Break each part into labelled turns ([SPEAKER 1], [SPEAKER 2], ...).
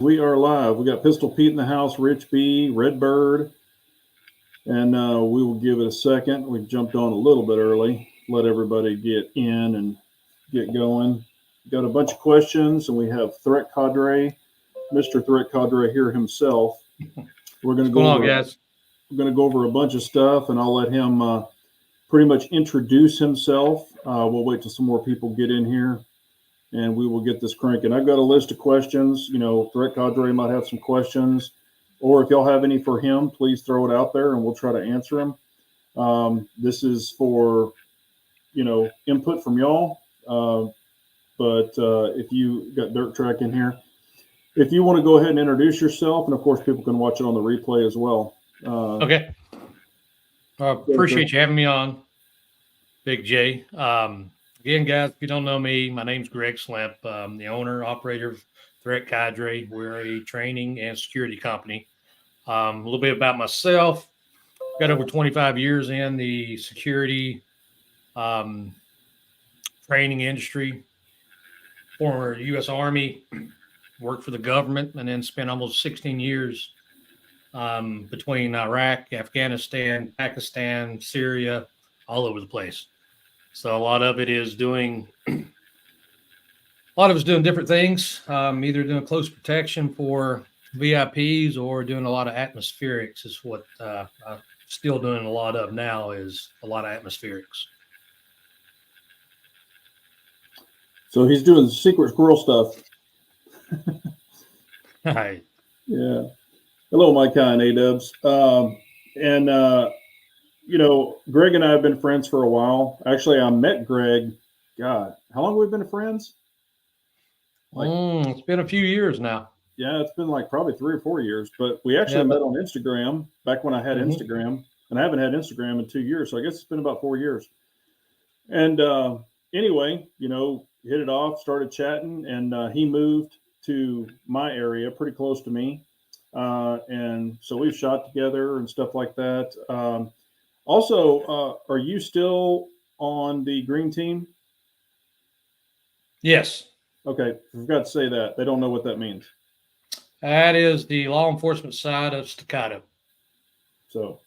[SPEAKER 1] We are live. We got Pistol Pete in the house, Rich B, Redbird, and we will give it a second. We've jumped on a little bit early. Let everybody get in and get going. Got a bunch of questions, and we have Threat Cadre, Mr. Threat Cadre here himself. We're going to go over,
[SPEAKER 2] guys.
[SPEAKER 1] We're going to go over a bunch of stuff, and I'll let him pretty much introduce himself. We'll wait till some more people get in here, and we will get this cranking. I've got a list of questions. You know, Threat Cadre might have some questions, or if y'all have any for him, please throw it out there, and we'll try to answer them. This is for, you know, input from y'all. But if you got Dirt Track in here, if you want to go ahead and introduce yourself, and of course, people can watch it on the replay as well.
[SPEAKER 2] Okay. Appreciate you having me on, Big J. Again, guys, if you don't know me, my name's Greg Slimp. I'm the owner, operator of Threat Cadre. We're a training and security company. A little bit about myself. Got over 25 years in the security training industry. Former U.S. Army, worked for the government, and then spent almost 16 years between Iraq, Afghanistan, Pakistan, Syria, all over the place. So a lot of it is doing different things, either doing close protection for VIPs or doing a lot of atmospherics is what I'm still doing a lot of now, is a lot of atmospherics.
[SPEAKER 1] So he's doing secret squirrel stuff.
[SPEAKER 2] Hi.
[SPEAKER 1] Yeah. Hello, Mike and A-Dubs. You know, Greg and I have been friends for a while. Actually, I met Greg. God, how long have we been friends?
[SPEAKER 2] It's been a few years now.
[SPEAKER 1] Yeah, it's been like probably 3 or 4 years. But we actually met on Instagram back when I had Instagram. And I haven't had Instagram in 2 years. So I guess it's been about 4 years. And anyway, you know, hit it off, started chatting. And he moved to my area, pretty close to me. And so we've shot together and stuff like that. Also, are you still on the green team?
[SPEAKER 2] Yes.
[SPEAKER 1] Okay, I forgot to say that. They don't know what that means.
[SPEAKER 2] That is the law enforcement side of Staccato.
[SPEAKER 1] So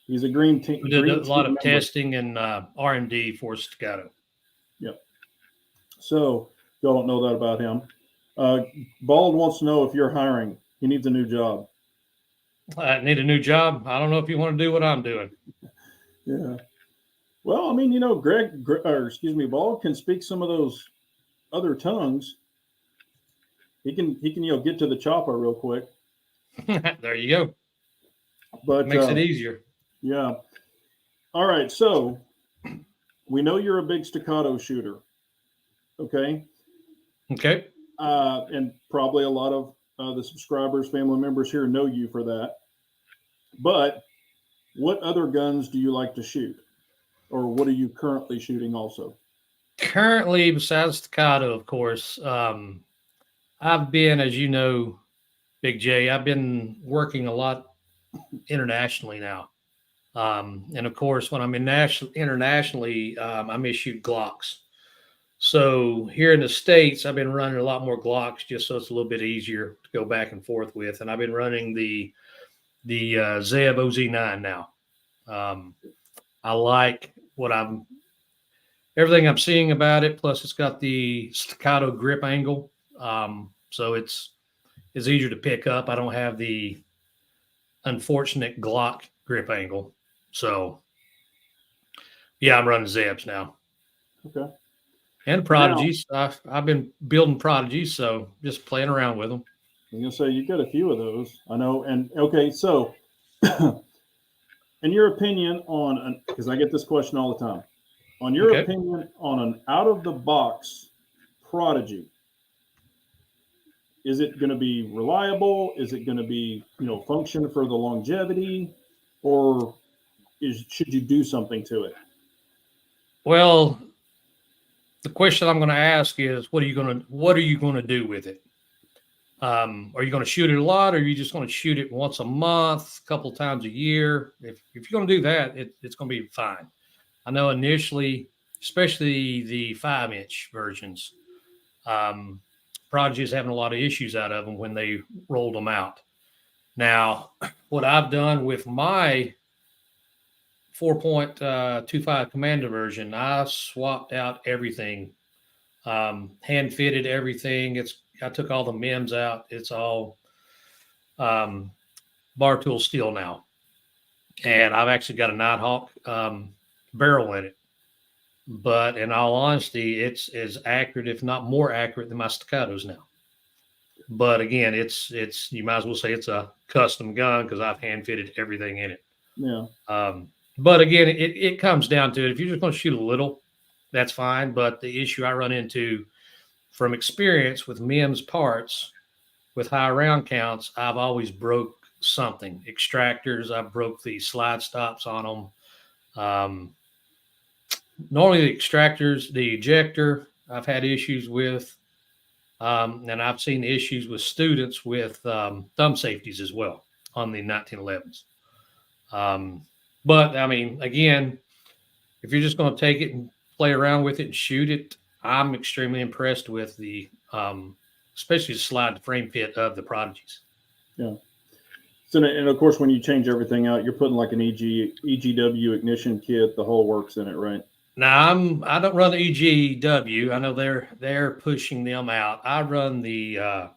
[SPEAKER 1] he's a green team.
[SPEAKER 2] We did a lot of testing and R&D for Staccato.
[SPEAKER 1] Yep. So y'all don't know that about him. Bald wants to know if you're hiring. He needs a new job.
[SPEAKER 2] I need a new job. I don't know if you want to do what I'm doing.
[SPEAKER 1] Yeah. Well, I mean, you know, Bald can speak some of those other tongues. He can, you know, get to the chopper real quick.
[SPEAKER 2] There you go.
[SPEAKER 1] But
[SPEAKER 2] makes it easier.
[SPEAKER 1] Yeah. All right. So we know you're a big Staccato shooter. Okay.
[SPEAKER 2] Okay.
[SPEAKER 1] And probably a lot of the subscribers, family members here know you for that. But what other guns do you like to shoot? Or what are you currently shooting also?
[SPEAKER 2] Currently, besides Staccato, of course, I've been, as you know, Big J, I've been working a lot internationally now. And of course, when I'm internationally, I may shoot Glocks. So here in the States, I've been running a lot more Glocks just so it's a little bit easier to go back and forth with. And I've been running the Zeb OZ9 now. I like everything I'm seeing about it. Plus, it's got the Staccato grip angle, so it's easier to pick up. I don't have the unfortunate Glock grip angle, so yeah, I'm running Zebs now.
[SPEAKER 1] Okay.
[SPEAKER 2] And Prodigies. I've been building Prodigies, so just playing around with them.
[SPEAKER 1] I'm gonna say you got a few of those, I know. And okay, so in your opinion on, because I get this question all the time, on your opinion on an out-of-the-box Prodigy, is it going to be reliable? Is it going to be, you know, function for the longevity, or should you do something to it?
[SPEAKER 2] Well, the question I'm going to ask is, what are you going to do with it? Are you going to shoot it a lot, or are you just going to shoot it once a month, a couple of times a year? If you're going to do that, it's going to be fine. I know initially, especially the 5-inch versions, Prodigy is having a lot of issues out of them when they rolled them out. Now, what I've done with my 4.25 Commander version, I swapped out everything, hand fitted everything. I took all the MEMS out. It's all bar tool steel now, and I've actually got a Nighthawk barrel in it. But in all honesty, it's as accurate, if not more accurate, than my Staccatos now. But again, it's you might as well say it's a custom gun because I've hand fitted everything in it.
[SPEAKER 1] Yeah.
[SPEAKER 2] But again, it comes down to it. If you're just going to shoot a little, that's fine. But the issue I run into from experience with MEMS parts with high round counts, I've always broke something. Extractors, I broke the slide stops on them. Normally the extractors, the ejector, I've had issues with. And I've seen issues with students with thumb safeties as well on the 1911s. But I mean, again, if you're just going to take it and play around with it and shoot it, I'm extremely impressed with the, especially the slide frame fit of the Prodigies.
[SPEAKER 1] Yeah. So, and of course, when you change everything out, you're putting like an EGW ignition kit, the whole works in it, right?
[SPEAKER 2] Now I don't run the EGW. I know they're pushing them out. I run the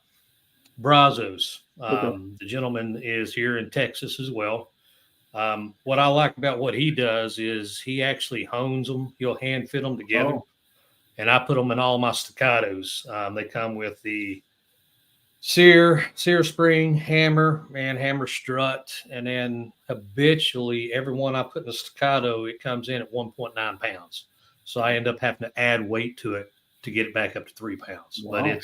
[SPEAKER 2] Brazos.
[SPEAKER 1] Okay.
[SPEAKER 2] The gentleman is here in Texas as well. What I like about what he does is he actually hones them. He'll hand fit them together, and I put them in all my Staccatos. They come with the sear spring, hammer, and hammer strut, and then habitually every one I put in the Staccato, it comes in at 1.9 pounds. So I end up having to add weight to it to get it back up to 3 pounds. Wow. But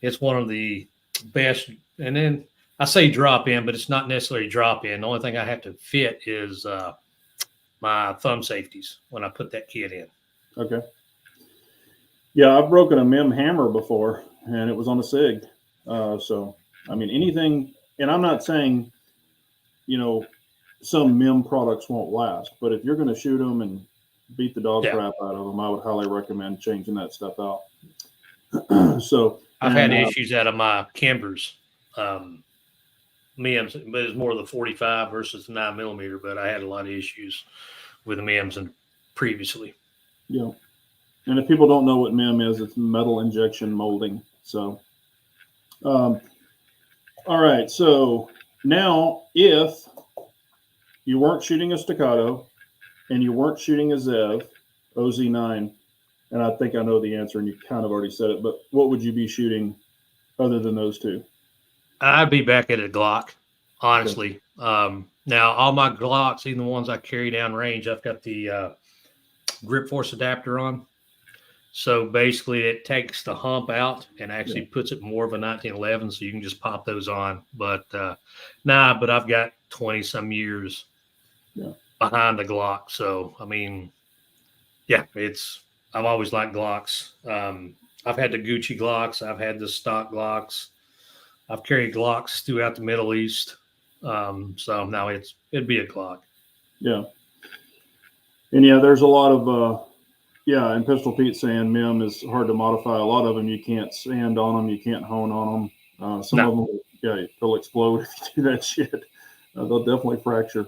[SPEAKER 2] it's one of the best. And then I say drop in, but it's not necessarily drop in. The only thing I have to fit is my thumb safeties when I put that kit in.
[SPEAKER 1] Okay. Yeah, I've broken a MEM hammer before, and it was on a SIG. So, I mean, anything, and I'm not saying, some MEM products won't last, but if you're going to shoot them and beat the dog crap out of them, I would highly recommend changing that stuff out. So
[SPEAKER 2] I've had issues out of my Kimbers, MEMS, but it's more the 45 versus the 9mm, but I had a lot of issues with the MEMS and previously.
[SPEAKER 1] Yeah. And if people don't know what MEM is, it's metal injection molding. So, all right. So now, if you weren't shooting a Staccato and you weren't shooting a Zev, OZ9, and I think I know the answer, and you kind of already said it, but what would you be shooting other than those two?
[SPEAKER 2] I'd be back at a Glock, honestly. Okay. Now, all my Glocks, even the ones I carry down range, I've got the grip force adapter on. So basically, it takes the hump out and actually puts it more of a 1911, so you can just pop those on. But but I've got 20-some years behind the Glock. So, I mean, I've always liked Glocks. I've had the Gucci Glocks. I've had the stock Glocks. I've carried Glocks throughout the Middle East. So now it'd be a Glock. Yeah.
[SPEAKER 1] And there's a lot of, and Pistol Pete saying MEM is hard to modify. A lot of them, you can't sand on them. You can't hone on them. Some of them, they'll explode if you do that shit. They'll definitely fracture.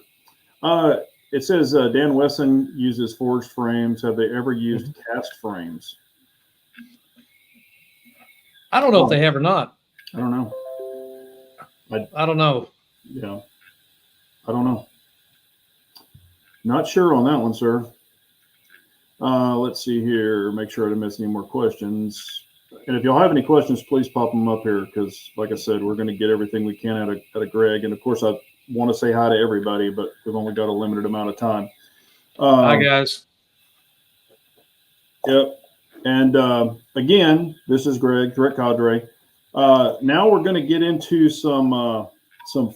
[SPEAKER 1] It says Dan Wesson uses forged frames. Have they ever used cast frames?
[SPEAKER 2] I don't know if they have or not.
[SPEAKER 1] I don't know.
[SPEAKER 2] I don't know.
[SPEAKER 1] Yeah. I don't know. Not sure on that one, sir. Let's see here. Make sure I didn't miss any more questions. And if y'all have any questions, please pop them up here because, like I said, we're going to get everything we can out of Greg. And, of course, I want to say hi to everybody, but we've only got a limited amount of time.
[SPEAKER 2] Hi, guys.
[SPEAKER 1] Yep. And, again, this is Greg, Threat Cadre. Now we're going to get into some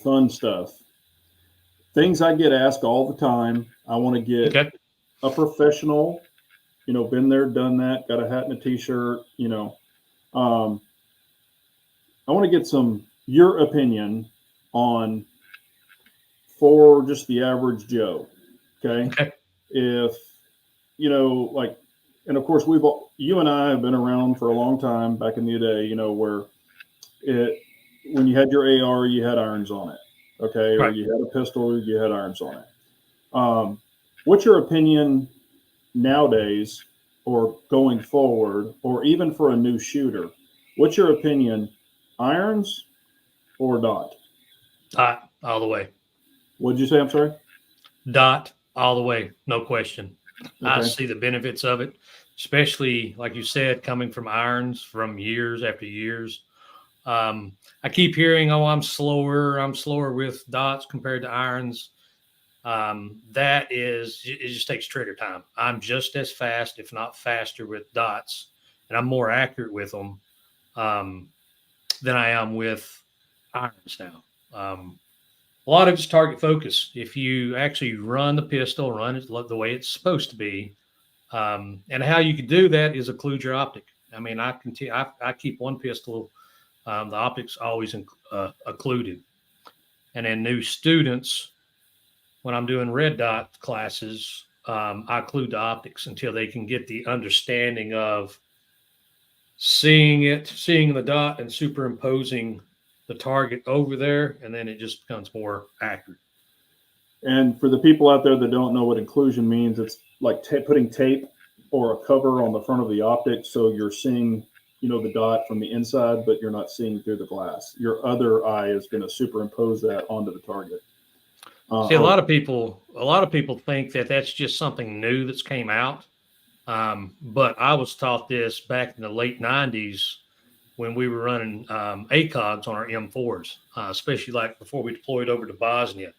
[SPEAKER 1] fun stuff. Things I get asked all the time. I want to get a professional, been there, done that, got a hat and a t-shirt, I want to get your opinion on for just the average Joe. Okay. If, and of course you and I have been around for a long time back in the day, where it, when you had your AR, you had irons on it. Okay. Or
[SPEAKER 2] Right.
[SPEAKER 1] you had a pistol, you had irons on it. What's your opinion nowadays or going forward, or even for a new shooter? What's your opinion? Irons or dot?
[SPEAKER 2] Dot all the way.
[SPEAKER 1] What'd you say? I'm sorry.
[SPEAKER 2] Dot all the way. No question. I
[SPEAKER 1] Okay.
[SPEAKER 2] see the benefits of it, especially like you said, coming from irons from years after years. I keep hearing, "Oh, I'm slower. I'm slower with dots compared to irons." That is, it just takes trigger time. I'm just as fast, if not faster, with dots, and I'm more accurate with them um, than I am with irons now. A lot of it's target focus. If you actually run the pistol, run it the way it's supposed to be, and how you can do that is occlude your optic. I mean, I keep one pistol, the optic's always occluded, and then new students, when I'm doing red dot classes, I occlude the optics until they can get the understanding of seeing the dot and superimposing the target over there, and then it just becomes more accurate.
[SPEAKER 1] And for the people out there that don't know what inclusion means, it's like putting tape or a cover on the front of the optic, so you're seeing, the dot from the inside, but you're not seeing through the glass. Your other eye is going to superimpose that onto the target.
[SPEAKER 2] See, a lot of people think that that's just something new that's came out. But I was taught this back in the late '90s when we were running ACOGs on our M4s, especially like before we deployed over to Bosnia.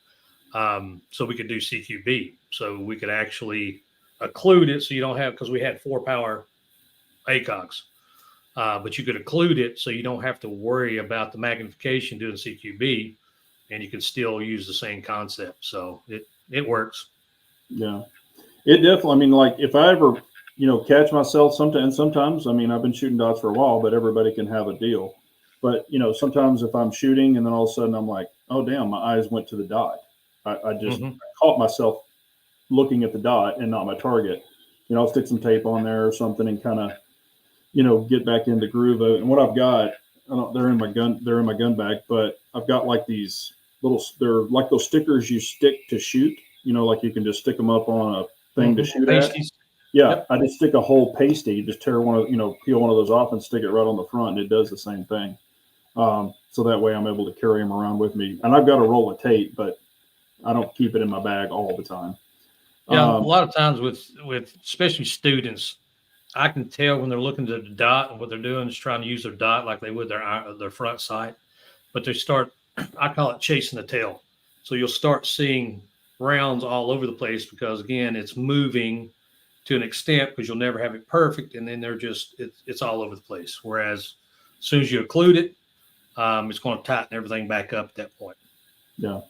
[SPEAKER 2] So we could do CQB. So we could actually occlude it, so you don't have, because we had 4-power ACOGs. But you could occlude it so you don't have to worry about the magnification doing CQB, and you can still use the same concept. So it works.
[SPEAKER 1] Yeah, it definitely. I mean, like if I ever, catch myself sometimes, I mean, I've been shooting dots for a while, but everybody can have a deal. But, sometimes if I'm shooting and then all of a sudden I'm like, oh, damn, my eyes went to the dot. I just caught myself looking at the dot and not my target. I'll stick some tape on there or something and kind of, get back in the groove of it. And what I've got, they're in my gun bag, but I've got like these they're like those stickers you stick to shoot, like you can just stick them up on a thing to shoot
[SPEAKER 2] Pasties.
[SPEAKER 1] at. Yeah.
[SPEAKER 2] Yep.
[SPEAKER 1] I just stick a whole pasty, just tear one of, peel one of those off and stick it right on the front, and it does the same thing. So that way I'm able to carry them around with me. And I've got a roll of tape, but I don't keep it in my bag all the time.
[SPEAKER 2] Yeah, a lot of times with especially students, I can tell when they're looking at the dot and what they're doing is trying to use their dot like they would their front sight, but they start, I call it chasing the tail. So you'll start seeing rounds all over the place because again, it's moving to an extent because you'll never have it perfect, and then it's all over the place. Whereas as soon as you occlude it, it's going to tighten everything back up at that point.
[SPEAKER 1] Yeah.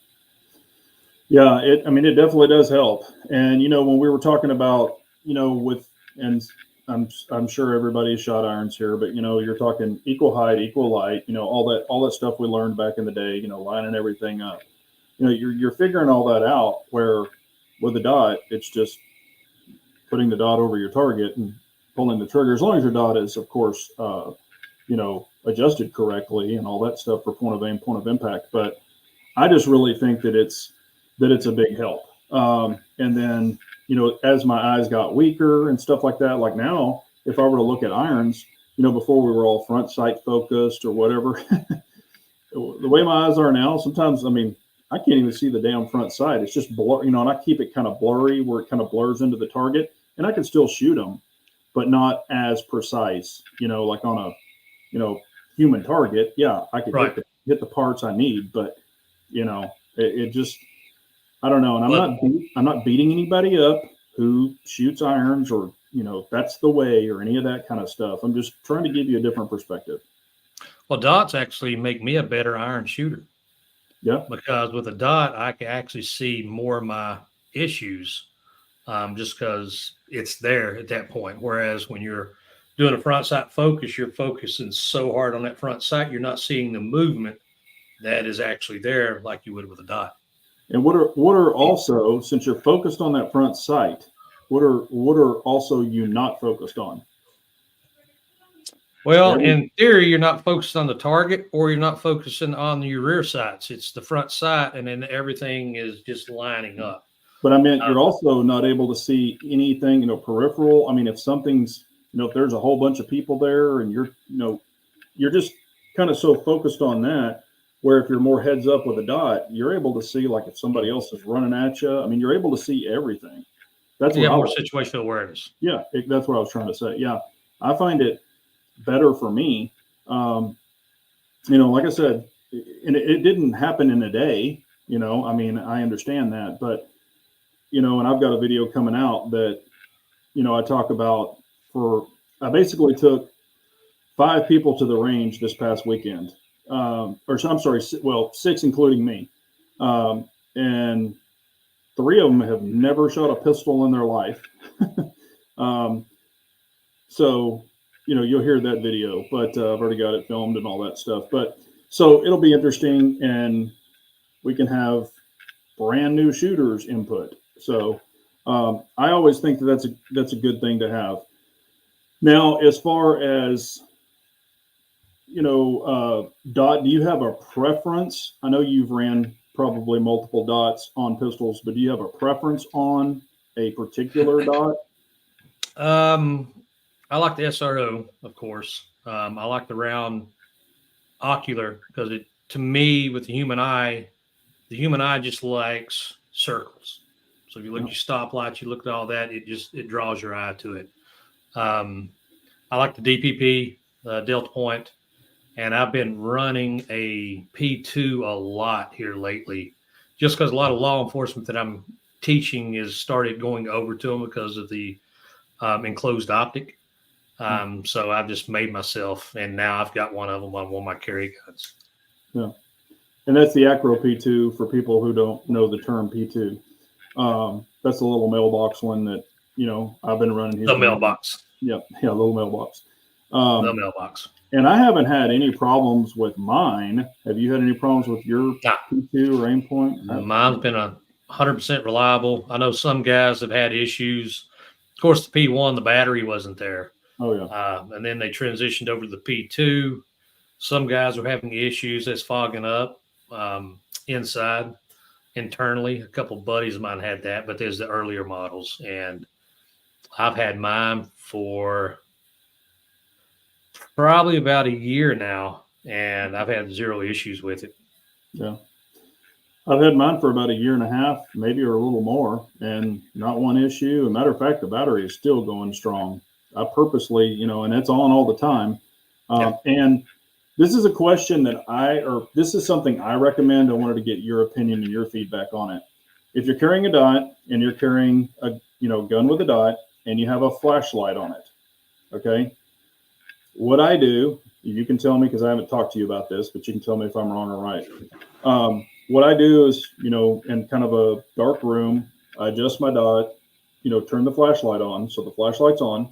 [SPEAKER 1] Yeah, it definitely does help. And when we were talking about, and I'm sure everybody's shot irons here, but you're talking equal height, equal light, all that stuff we learned back in the day, lining everything up. You're figuring all that out, where with a dot, it's just putting the dot over your target and pulling the trigger, as long as your dot is, of course, adjusted correctly and all that stuff for point of aim, point of impact. But I just really think that it's a big help. And then, as my eyes got weaker and stuff like that, like now, if I were to look at irons, before we were all front sight focused or whatever, the way my eyes are now, sometimes, I can't even see the damn front sight. It's just blur, and I keep it kind of blurry where it kind of blurs into the target, and I can still shoot them, but not as precise, like on a, human target. Yeah, I could hit the parts I need, but, it just, I don't know. And I'm not beating anybody up who shoots irons or, that's the way or any of that kind of stuff. I'm just trying to give you a different perspective.
[SPEAKER 2] Well, dots actually make me a better iron shooter.
[SPEAKER 1] Yeah.
[SPEAKER 2] Because with a dot, I can actually see more of my issues just because it's there at that point. Whereas when you're doing a front sight focus, you're focusing so hard on that front sight, you're not seeing the movement that is actually there like you would with a dot.
[SPEAKER 1] And what are also, since you're focused on that front sight, what are also you not focused on?
[SPEAKER 2] Well, in theory, you're not focused on the target, or you're not focusing on your rear sights. It's the front sight, and then everything is just lining up.
[SPEAKER 1] But I mean, you're also not able to see anything, peripheral. I mean, if something's, if there's a whole bunch of people there, and you're just kind of so focused on that, where if you're more heads up with a dot, you're able to see, like, if somebody else is running at you. I mean, you're able to see everything. That's what
[SPEAKER 2] more situational awareness.
[SPEAKER 1] Yeah, that's what I was trying to say. Yeah, I find it better for me. Like I said, and it didn't happen in a day. I mean, I understand that, but and I've got a video coming out that I talk about. I basically took 5 people to the range this past weekend, or I'm sorry, 6 including me, and 3 of them have never shot a pistol in their life. So, you'll hear that video, but I've already got it filmed and all that stuff. But so it'll be interesting, and we can have brand new shooters input. So I always think that that's a good thing to have. Now, as far as dot, do you have a preference? I know you've ran probably multiple dots on pistols, but do you have a preference on a particular dot?
[SPEAKER 2] I like the SRO, of course. I like the round ocular because to me, with the human eye just likes circles. So if you look at your stoplights, you look at all that, it draws your eye to it. I like the DPP, Delta Point, and I've been running a P2 a lot here lately, just because a lot of law enforcement that I'm teaching is started going over to them because of the enclosed optic. So I've just made myself, and now I've got one of them on one of my carry guns.
[SPEAKER 1] Yeah. And that's the Acro P2 for people who don't know the term P2. That's the little mailbox one that, I've been running.
[SPEAKER 2] The mailbox.
[SPEAKER 1] Yeah, little mailbox.
[SPEAKER 2] The mailbox.
[SPEAKER 1] And I haven't had any problems with mine. Have you had any problems with your P2 or aim point?
[SPEAKER 2] Mine's been 100% reliable. I know some guys have had issues. Of course, the P1, the battery wasn't there.
[SPEAKER 1] Oh, yeah.
[SPEAKER 2] And then they transitioned over to the P2. Some guys were having issues that's fogging up internally. A couple of buddies of mine had that, but there's the earlier models. And I've had mine for probably about a year now, and I've had 0 issues with it.
[SPEAKER 1] Yeah. I've had mine for about a year and a half, maybe, or a little more, and not one issue. As a matter of fact, the battery is still going strong. I purposely, and it's on all the time. And this is a question this is something I recommend. I wanted to get your opinion and your feedback on it. If you're carrying a dot and you're carrying a, gun with a dot and you have a flashlight on it, okay? What I do, you can tell me because I haven't talked to you about this, but you can tell me if I'm wrong or right. What I do is, in kind of a dark room, I adjust my dot, turn the flashlight on. So the flashlight's on,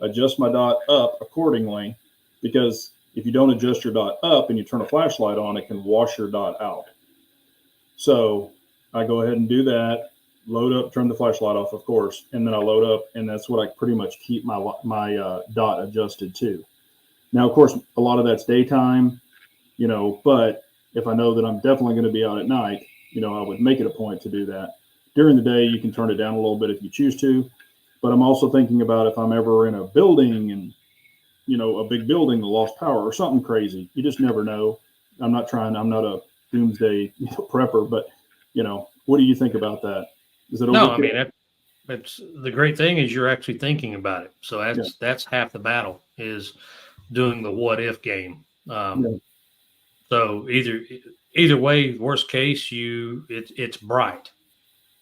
[SPEAKER 1] adjust my dot up accordingly, because if you don't adjust your dot up and you turn a flashlight on, it can wash your dot out. So I go ahead and do that, load up, turn the flashlight off, of course, and then I load up, and that's what I pretty much keep my dot adjusted to. Now, of course, a lot of that's daytime, but if I know that I'm definitely going to be out at night, I would make it a point to do that. During the day, you can turn it down a little bit if you choose to, but I'm also thinking about if I'm ever in a building and, a big building that lost power or something crazy. You just never know. I'm not a doomsday prepper, but, what do you think about that? Is it okay?
[SPEAKER 2] No, I mean, it's the great thing is you're actually thinking about it. So that's half the battle is doing the what if game. So either way, worst case, it's bright.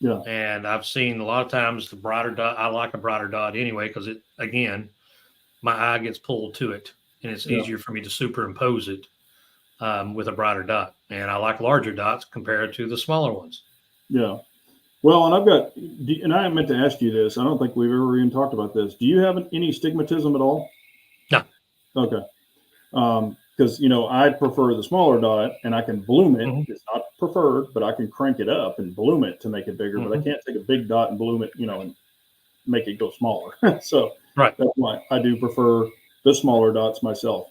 [SPEAKER 1] Yeah.
[SPEAKER 2] And I've seen a lot of times the brighter dot. I like a brighter dot anyway because my eye gets pulled to it, and it's easier for me to superimpose it with a brighter dot. And I like larger dots compared to the smaller ones.
[SPEAKER 1] Yeah. Well, and I meant to ask you this. I don't think we've ever even talked about this. Do you have any stigmatism at all?
[SPEAKER 2] No.
[SPEAKER 1] Okay. Because, I prefer the smaller dot, and I can bloom it. Mm-hmm. It's not preferred, but I can crank it up and bloom it to make it bigger. Mm-hmm. But I can't take a big dot and bloom it, and make it go smaller. So
[SPEAKER 2] right.
[SPEAKER 1] That's why I do prefer the smaller dots myself.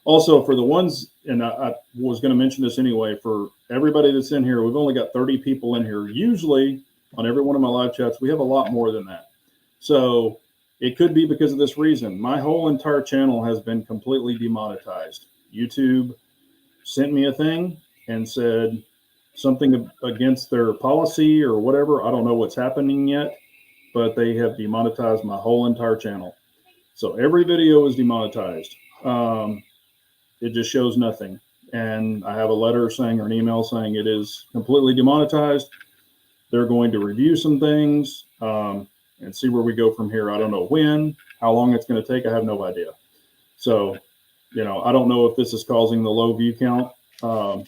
[SPEAKER 1] Also, for the ones, and I was going to mention this anyway, for everybody that's in here, we've only got 30 people in here. Usually, on every one of my live chats, we have a lot more than that. So it could be because of this reason. My whole entire channel has been completely demonetized. YouTube sent me a thing and said something against their policy or whatever. I don't know what's happening yet, but they have demonetized my whole entire channel. So every video is demonetized. It just shows nothing. And I have a letter saying, or an email saying it is completely demonetized. They're going to review some things and see where we go from here. I don't know when, how long it's going to take. I have no idea. So, you know, I don't know if this is causing the low view count. And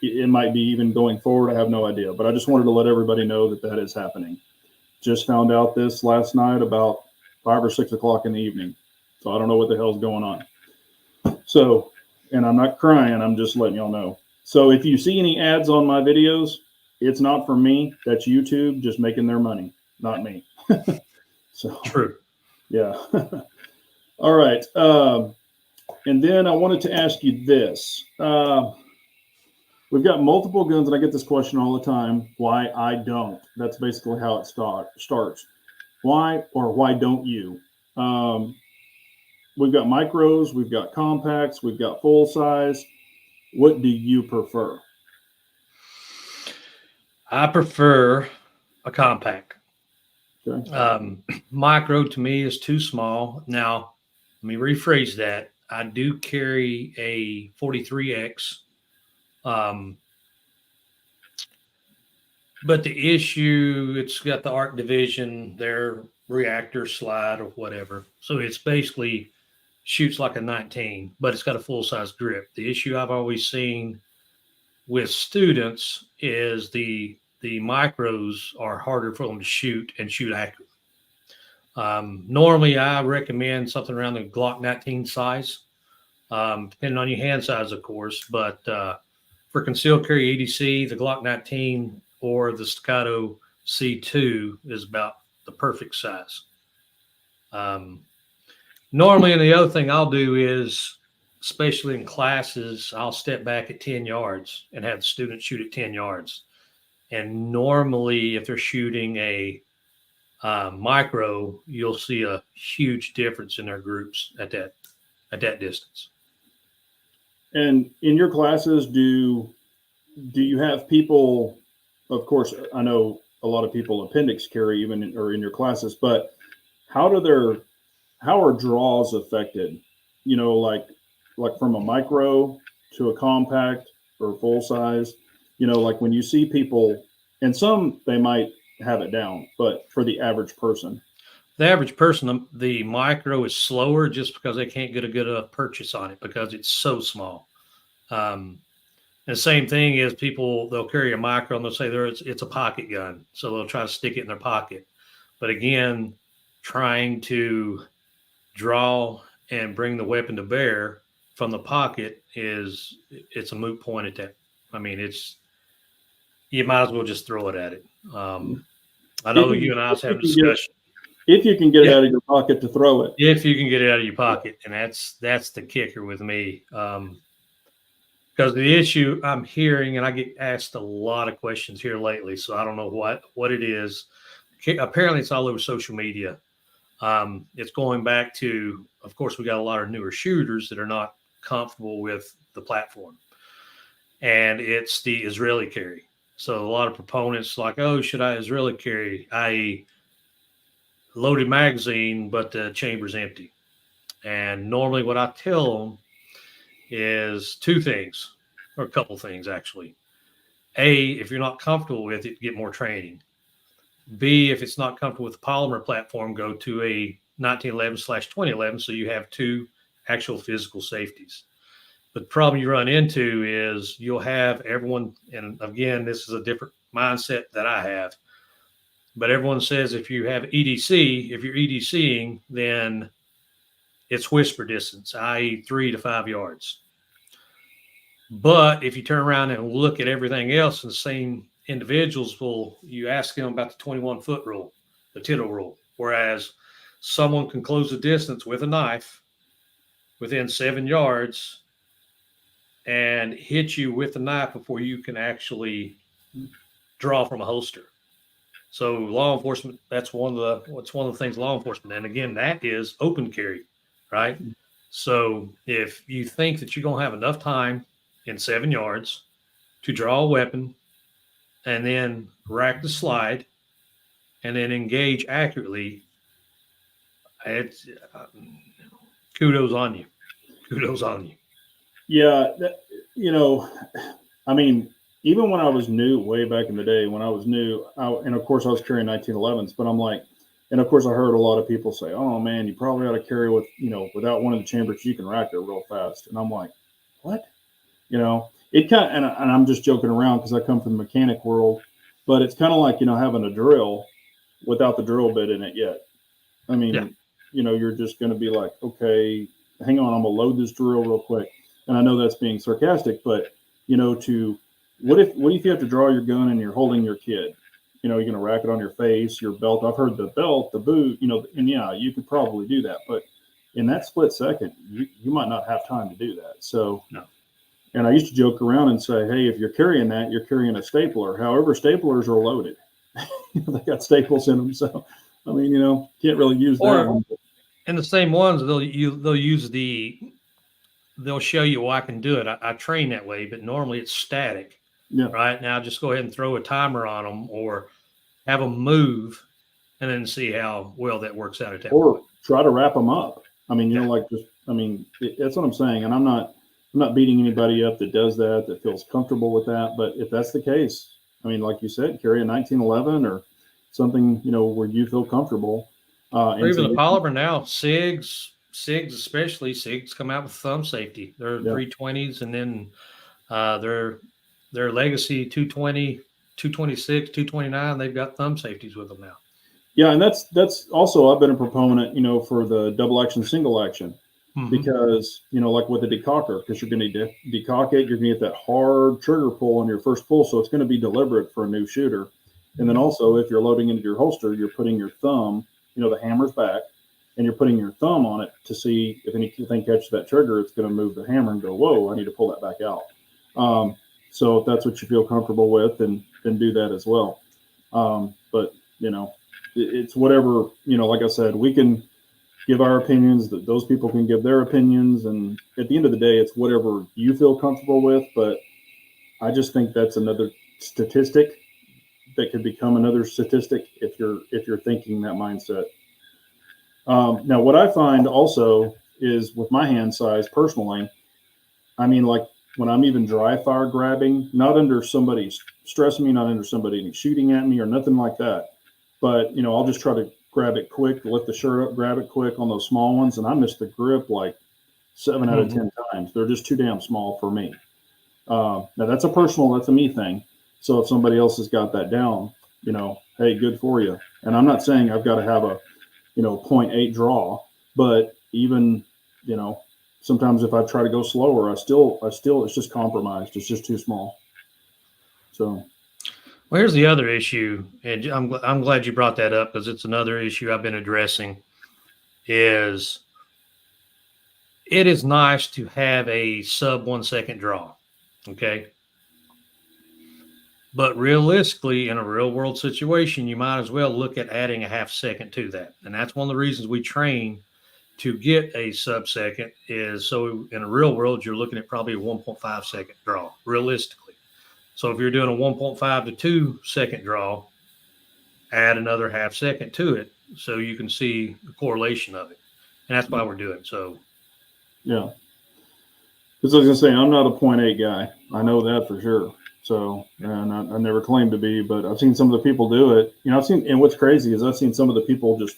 [SPEAKER 1] it might be even going forward. I have no idea. But I just wanted to let everybody know that that is happening. Just found out this last night about 5 or 6 o'clock in the evening. So I don't know what the hell's going on. So, and I'm not crying, I'm just letting y'all know. So if you see any ads on my videos, it's not from me. That's YouTube just making their money, not me. So
[SPEAKER 2] True.
[SPEAKER 1] Yeah. All right. And then I wanted to ask you this. We've got multiple guns, and I get this question all the time, why I don't. That's basically how it starts. Why or why don't you? We've got micros, we've got compacts, we've got full size. What do you prefer?
[SPEAKER 2] I prefer a compact.
[SPEAKER 1] Okay.
[SPEAKER 2] Micro to me is too small. Now, let me rephrase that. I do carry a 43X. But the issue, it's got the Arc Division, their reactor slide or whatever. So it's basically shoots like a 19, but it's got a full-size grip. The issue I've always seen with students is the micros are harder for them to shoot and shoot accurately. Normally, I recommend something around the Glock 19 size, depending on your hand size, of course. But for concealed carry EDC, the Glock 19 or the Staccato C2 is about the perfect size. Normally, and the other thing I'll do is, especially in classes, I'll step back at 10 yards and have the students shoot at 10 yards. And normally, if they're shooting a micro, you'll see a huge difference in their groups at that distance.
[SPEAKER 1] And in your classes, do you have people? Of course, I know a lot of people appendix carry even in your classes, but how are draws affected? You know, like from a micro to a compact or full size. You know, like when you see people, and some they might have it down, but for the average person,
[SPEAKER 2] the micro is slower just because they can't get a good purchase on it because it's so small. And the same thing is they'll carry a micro and they'll say it's a pocket gun. So they'll try to stick it in their pocket. But again, trying to draw and bring the weapon to bear from the pocket it's a moot point at that. I mean, you might as well just throw it at it. I know you and I was having a discussion.
[SPEAKER 1] If you can get it out of your pocket to throw it.
[SPEAKER 2] If you can get it out of your pocket. And that's the kicker with me. Because the issue I'm hearing, and I get asked a lot of questions here lately, so I don't know what it is. Apparently, it's all over social media. It's going back to, of course, we got a lot of newer shooters that are not comfortable with the platform. And it's the Israeli carry. So a lot of proponents like, oh, should I Israeli carry, i.e. loaded magazine, but the chamber's empty. And normally what I tell them is two things, or a couple things, actually. A, if you're not comfortable with it, get more training. B, if it's not comfortable with the polymer platform, go to a 1911/2011 so you have two actual physical safeties. But the problem you run into is you'll have everyone, and again, this is a different mindset that I have, but everyone says if you have EDC, if you're EDCing, then it's whisper distance, i.e. 3 to 5 yards. But if you turn around and look at everything else, and the same individuals you ask them about the 21-foot rule, the Tittle rule, whereas someone can close the distance with a knife within 7 yards and hit you with the knife before you can actually draw from a holster. So law enforcement, that's one of the things law enforcement, and again, that is open carry, right? So if you think that you're gonna have enough time in 7 yards to draw a weapon and then rack the slide and then engage accurately, it's kudos on you. Kudos on you.
[SPEAKER 1] Yeah, I mean, even when I was new, way back in the day, when I was new, and of course I was carrying 1911s, but I'm like, and of course I heard a lot of people say, "Oh man, you probably ought to carry with, without one of the chambers, you can rack it real fast." And I'm like, "What?" It kind of, and I'm just joking around because I come from the mechanic world, but it's kind of like having a drill without the drill bit in it yet. I mean,
[SPEAKER 2] Yeah.
[SPEAKER 1] you're just going to be like, okay, hang on, I'm gonna load this drill real quick. And I know that's being sarcastic, but what if you have to draw your gun and you're holding your kid? You're going to rack it on your face, your belt. I've heard the belt, the boot, and yeah, you could probably do that, but in that split second, you might not have time to do that. So,
[SPEAKER 2] no.
[SPEAKER 1] And I used to joke around and say, hey, if you're carrying that, you're carrying a stapler. However, staplers are loaded. They got staples in them, so I mean, can't really use that one.
[SPEAKER 2] And the same ones they'll show you, I can do it. I train that way, but normally it's static.
[SPEAKER 1] Yeah.
[SPEAKER 2] Right now, just go ahead and throw a timer on them or have them move and then see how well that works out at that
[SPEAKER 1] or
[SPEAKER 2] point.
[SPEAKER 1] Try to wrap them up. I mean, that's what I'm saying. And I'm not beating anybody up that does that feels comfortable with that. But if that's the case, I mean, like you said, carry a 1911 or something, where you feel comfortable.
[SPEAKER 2] Or even the polymer now, SIGs especially, SIGs come out with thumb safety. They're 320s, and then their legacy 220, 226, 229, they've got thumb safeties with them now.
[SPEAKER 1] Yeah, and that's also, I've been a proponent, for the double action, single action, because like with a decocker, because you're going to decock it, you're going to get that hard trigger pull on your first pull, so it's going to be deliberate for a new shooter. And then also, if you're loading into your holster, you're putting your thumb, the hammer's back, and you're putting your thumb on it to see if anything catches that trigger, it's going to move the hammer and go, whoa, I need to pull that back out. So if that's what you feel comfortable with, then do that as well. But it's whatever, like I said, we can give our opinions, that those people can give their opinions. And at the end of the day, it's whatever you feel comfortable with. But I just think that's another statistic that could become another statistic if you're thinking that mindset. Now, what I find also is with my hand size personally, I mean, like when I'm even dry fire grabbing, not under somebody stressing me, not under somebody shooting at me or nothing like that. But, I'll just try to grab it quick, lift the shirt up, grab it quick on those small ones. And I miss the grip like 7 out of 10 times. They're just too damn small for me. Now that's a me thing. So if somebody else has got that down, hey, good for you. And I'm not saying I've got to have a, 0.8 draw, but even, sometimes if I try to go slower, I still, it's just compromised. It's just too small. So.
[SPEAKER 2] Well, here's the other issue, and I'm glad you brought that up because it's another issue I've been addressing. Is it is nice to have a sub 1 second draw, okay? But realistically, in a real world situation, you might as well look at adding a half second to that, and that's one of the reasons we train to get a sub second. Is so in a real world, you're looking at probably a 1.5 second draw, realistically. So if you're doing a 1.5 to 2 second draw, add another half second to it so you can see the correlation of it. And that's why we're doing it. So,
[SPEAKER 1] yeah. Because I was going to say, I'm not a 0.8 guy. I know that for sure. So, and I never claimed to be, but I've seen some of the people do it. And what's crazy is I've seen some of the people just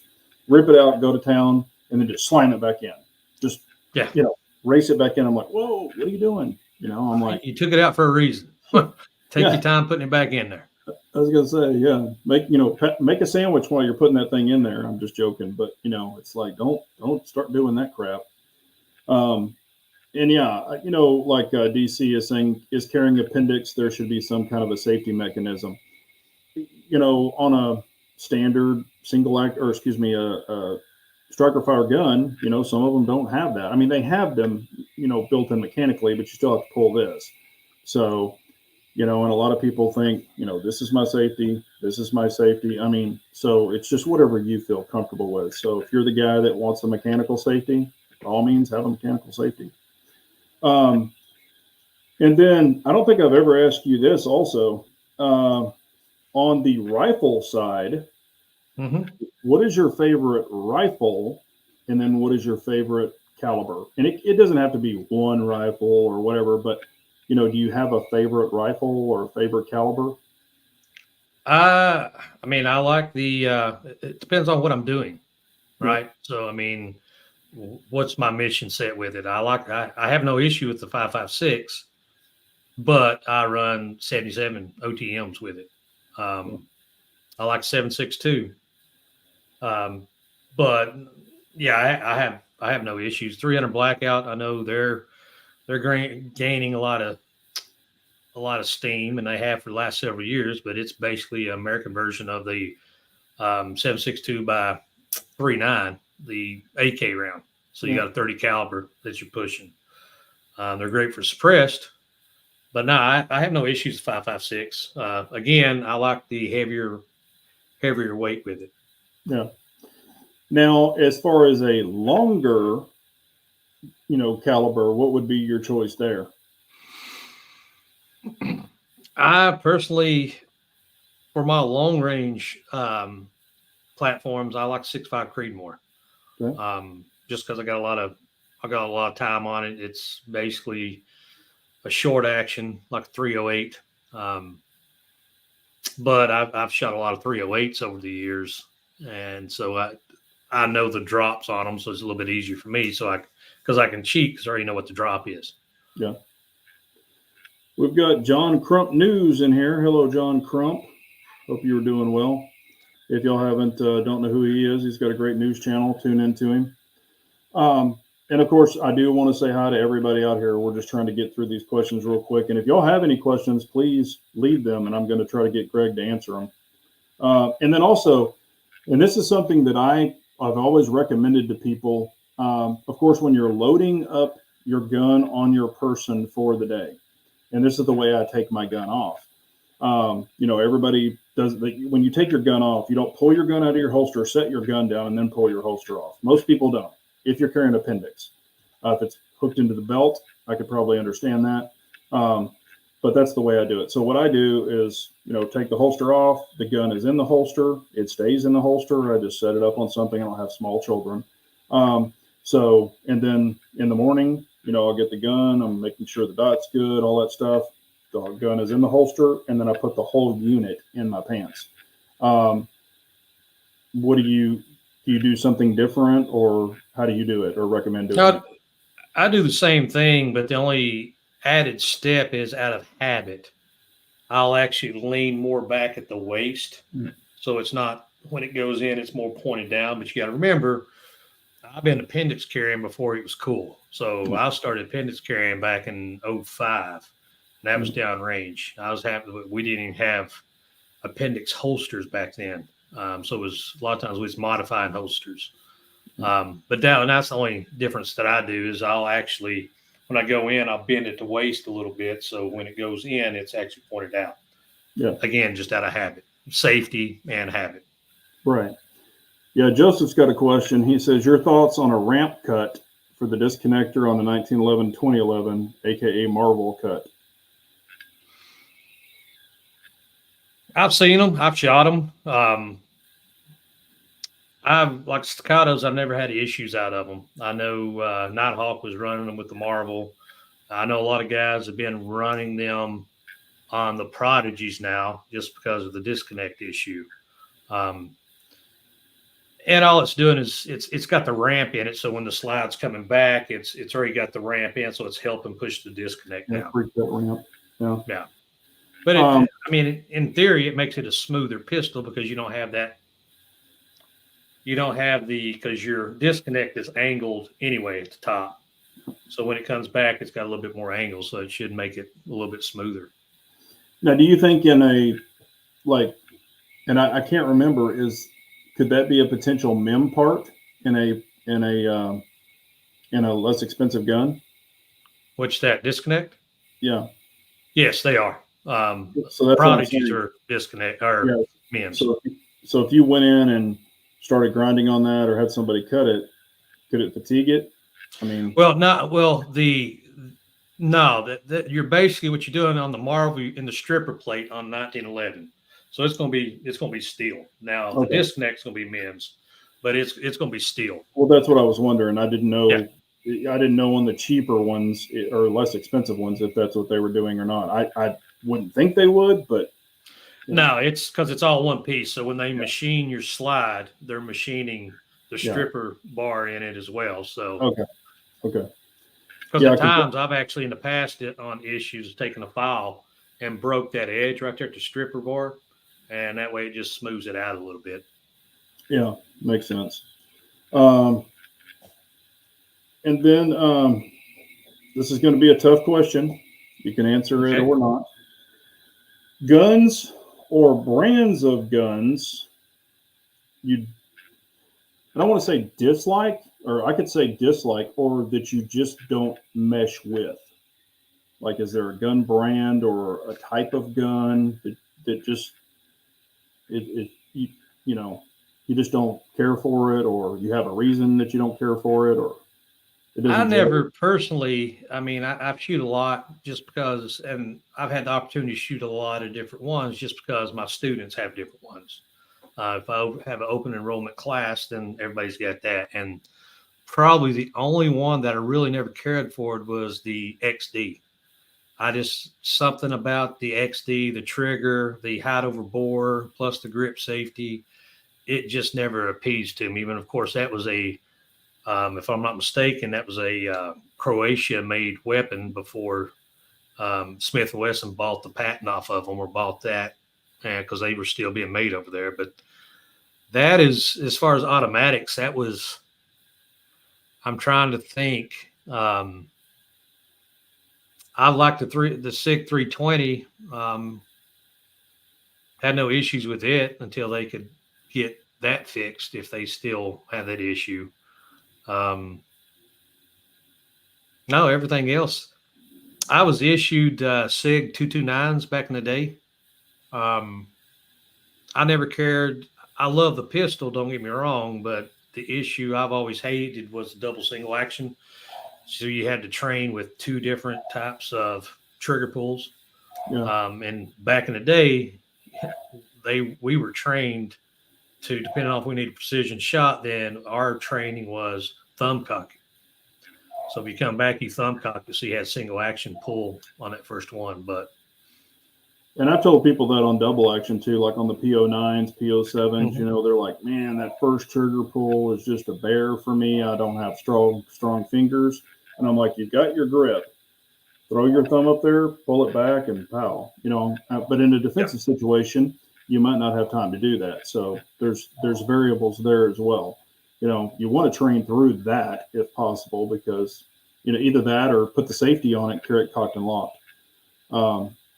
[SPEAKER 1] rip it out, go to town, and then just slam it back in. Just, race it back in. I'm like, whoa, what are you doing? I'm like,
[SPEAKER 2] you took it out for a reason. Take your time putting it back in there.
[SPEAKER 1] I was gonna say, yeah, make a sandwich while you're putting that thing in there. I'm just joking, but it's like don't start doing that crap. And yeah, like DC is saying, is carrying appendix, there should be some kind of a safety mechanism. On a standard single act, or excuse me, a striker fire gun, you know, some of them don't have that. I mean, they have them, you know, built in mechanically, but you still have to pull this. So, you know, and a lot of people think, you know, this is my safety. This is my safety. I mean, so it's just whatever you feel comfortable with. So if you're the guy that wants a mechanical safety, by all means, have a mechanical safety. And then I don't think I've ever asked you this also. On the rifle side, what is your favorite rifle? And then what is your favorite caliber? And it doesn't have to be one rifle or whatever, but, you know, do you have a favorite rifle or a favorite caliber?
[SPEAKER 2] I mean, I like the, it depends on what I'm doing, right? So, I mean, what's my mission set with it? I have no issue with the 5.56, but I run 77 OTMs with it. I like 7.62. But yeah, I have no issues. 300 blackout. I know they're gaining a lot of steam, and they have for the last several years. But it's basically an American version of the 7.62 by 3.9, the AK round. So you got a 30 caliber that you're pushing. They're great for suppressed, but no, I have no issues with 5.56. Again, I like the heavier weight with it.
[SPEAKER 1] Yeah. Now, as far as a longer, you know, caliber, what would be your choice there?
[SPEAKER 2] I personally, for my long range platforms, I like 6.5 Creedmoor. Okay. Just because I got a lot of time on it. It's basically a short action, like a 308. But I've shot a lot of 308s over the years, and so I know the drops on them, so it's a little bit easier for me. So because I can cheat because I already know what the drop is.
[SPEAKER 1] Yeah. We've got John Crump News in here. Hello, John Crump. Hope you were doing well. If y'all don't know who he is, he's got a great news channel. Tune into him. And of course, I do want to say hi to everybody out here. We're just trying to get through these questions real quick. And if y'all have any questions, please leave them, and I'm going to try to get Greg to answer them. And then also, and this is something that I've always recommended to people. Of course, when you're loading up your gun on your person for the day, and this is the way I take my gun off. You know, everybody does. When you take your gun off, you don't pull your gun out of your holster, set your gun down, and then pull your holster off. Most people don't. If you're carrying appendix, if it's hooked into the belt, I could probably understand that. But that's the way I do it. So what I do is, you know, take the holster off. The gun is in the holster. It stays in the holster. I just set it up on something. I don't have small children. So, and then in the morning, you know, I'll get the gun. I'm making sure the dot's good, all that stuff. The gun is in the holster, and then I put the whole unit in my pants. What do you do something different, or how do you do it, or recommend doing it?
[SPEAKER 2] I do the same thing, but the only added step is out of habit. I'll actually lean more back at the waist. So it's not, when it goes in, it's more pointed down. But you got to remember, I've been appendix carrying before it was cool. So I started appendix carrying back in 05. And that was downrange. I was happy that we didn't even have appendix holsters back then. So it was a lot of times we was modifying holsters. But that's the only difference that I do is I'll actually, when I go in, I'll bend at the waist a little bit. So when it goes in, it's actually pointed out. Yeah. Again, just out of habit, safety and habit.
[SPEAKER 1] Right. Yeah. Joseph's got a question. He says, your thoughts on a ramp cut for the disconnector on the 1911-2011, AKA Marvel cut.
[SPEAKER 2] I've seen them. I've shot them. I've like Staccatos. I've never had issues out of them. I know Nighthawk was running them with the Marvel. I know a lot of guys have been running them on the Prodigies now just because of the disconnect issue. And all it's doing is it's got the ramp in it. So when the slide's coming back, it's already got the ramp in, so it's helping push the disconnect down.
[SPEAKER 1] That ramp.
[SPEAKER 2] Yeah. But I mean, in theory, it makes it a smoother pistol because you don't have that. You don't have because your disconnect is angled anyway at the top. So when it comes back, it's got a little bit more angle, so it should make it a little bit smoother.
[SPEAKER 1] Now, do you think in a, like, and I can't remember, could that be a potential MIM part in a less expensive gun?
[SPEAKER 2] What's that? Disconnect?
[SPEAKER 1] Yeah.
[SPEAKER 2] Yes, they are.
[SPEAKER 1] So that's what I'm
[SPEAKER 2] Prodigies
[SPEAKER 1] saying.
[SPEAKER 2] are disconnect or
[SPEAKER 1] Yeah.
[SPEAKER 2] MEMS.
[SPEAKER 1] So if you went in and started grinding on that or had somebody cut it, could it fatigue it? I mean,
[SPEAKER 2] Well, not well. That you're basically what you're doing on the Marvel in the stripper plate on 1911. So it's going to be steel. Now the
[SPEAKER 1] okay.
[SPEAKER 2] disconnect's going to be MEMS, but it's going to be steel.
[SPEAKER 1] Well, that's what I was wondering. I didn't
[SPEAKER 2] Yeah.
[SPEAKER 1] know. I didn't know on the cheaper ones or less expensive ones if that's what they were doing or not. I wouldn't think they would, but
[SPEAKER 2] No, it's because it's all one piece. So when they machine your slide, they're machining the
[SPEAKER 1] yeah.
[SPEAKER 2] stripper bar in it as well. So
[SPEAKER 1] Okay.
[SPEAKER 2] because
[SPEAKER 1] Yeah.
[SPEAKER 2] at times I've actually in the past on issues taken a file and broke that edge right there at the stripper bar, and that way it just smooths it out a little bit.
[SPEAKER 1] Yeah, makes sense. Um, and then this is going to be a tough question. You can answer it
[SPEAKER 2] Okay.
[SPEAKER 1] or not. Guns or brands of guns you I don't want to say dislike, or I could say dislike, or that you just don't mesh with. Like, is there a gun brand or a type of gun that just you know you just don't care for it, or you have a reason that you don't care for it, or it
[SPEAKER 2] I
[SPEAKER 1] doesn't gel?
[SPEAKER 2] never personally, I mean, I shoot a lot just because, and I've had the opportunity to shoot a lot of different ones just because my students have different ones. If I have an open enrollment class, then everybody's got that. And probably the only one that I really never cared for was the XD. I just, something about the XD, the trigger, the height over bore, plus the grip safety, it just never appeased to me. Even, of course, that was if I'm not mistaken, that was a Croatia-made weapon before Smith & Wesson bought the patent off of them or bought that because they were still being made over there. But that is, as far as automatics, that was, I'm trying to think. I like the SIG 320. Had no issues with it until they could get that fixed if they still have that issue. No, everything else. I was issued SIG 229s back in the day. I never cared. I love the pistol, don't get me wrong, but the issue I've always hated was double single action. So you had to train with two different types of trigger pulls.
[SPEAKER 1] Yeah.
[SPEAKER 2] And back in the day, we were trained to, depending on if we need a precision shot, then our training was thumb cocking. So if you come back, you thumb cock it, so you had single action pull on that first one. But
[SPEAKER 1] And I've told people that on double action too, like on the PO9s, PO7s,
[SPEAKER 2] Mhm.
[SPEAKER 1] they're like, man, that first trigger pull is just a bear for me. I don't have strong fingers. And I'm like, you've got your grip. Throw your thumb up there, pull it back, and pow. But in a
[SPEAKER 2] Yeah,
[SPEAKER 1] defensive situation, you might not have time to do that. So there's variables there as well. You want to train through that if possible, because either that or put the safety on it, carry it cocked and locked.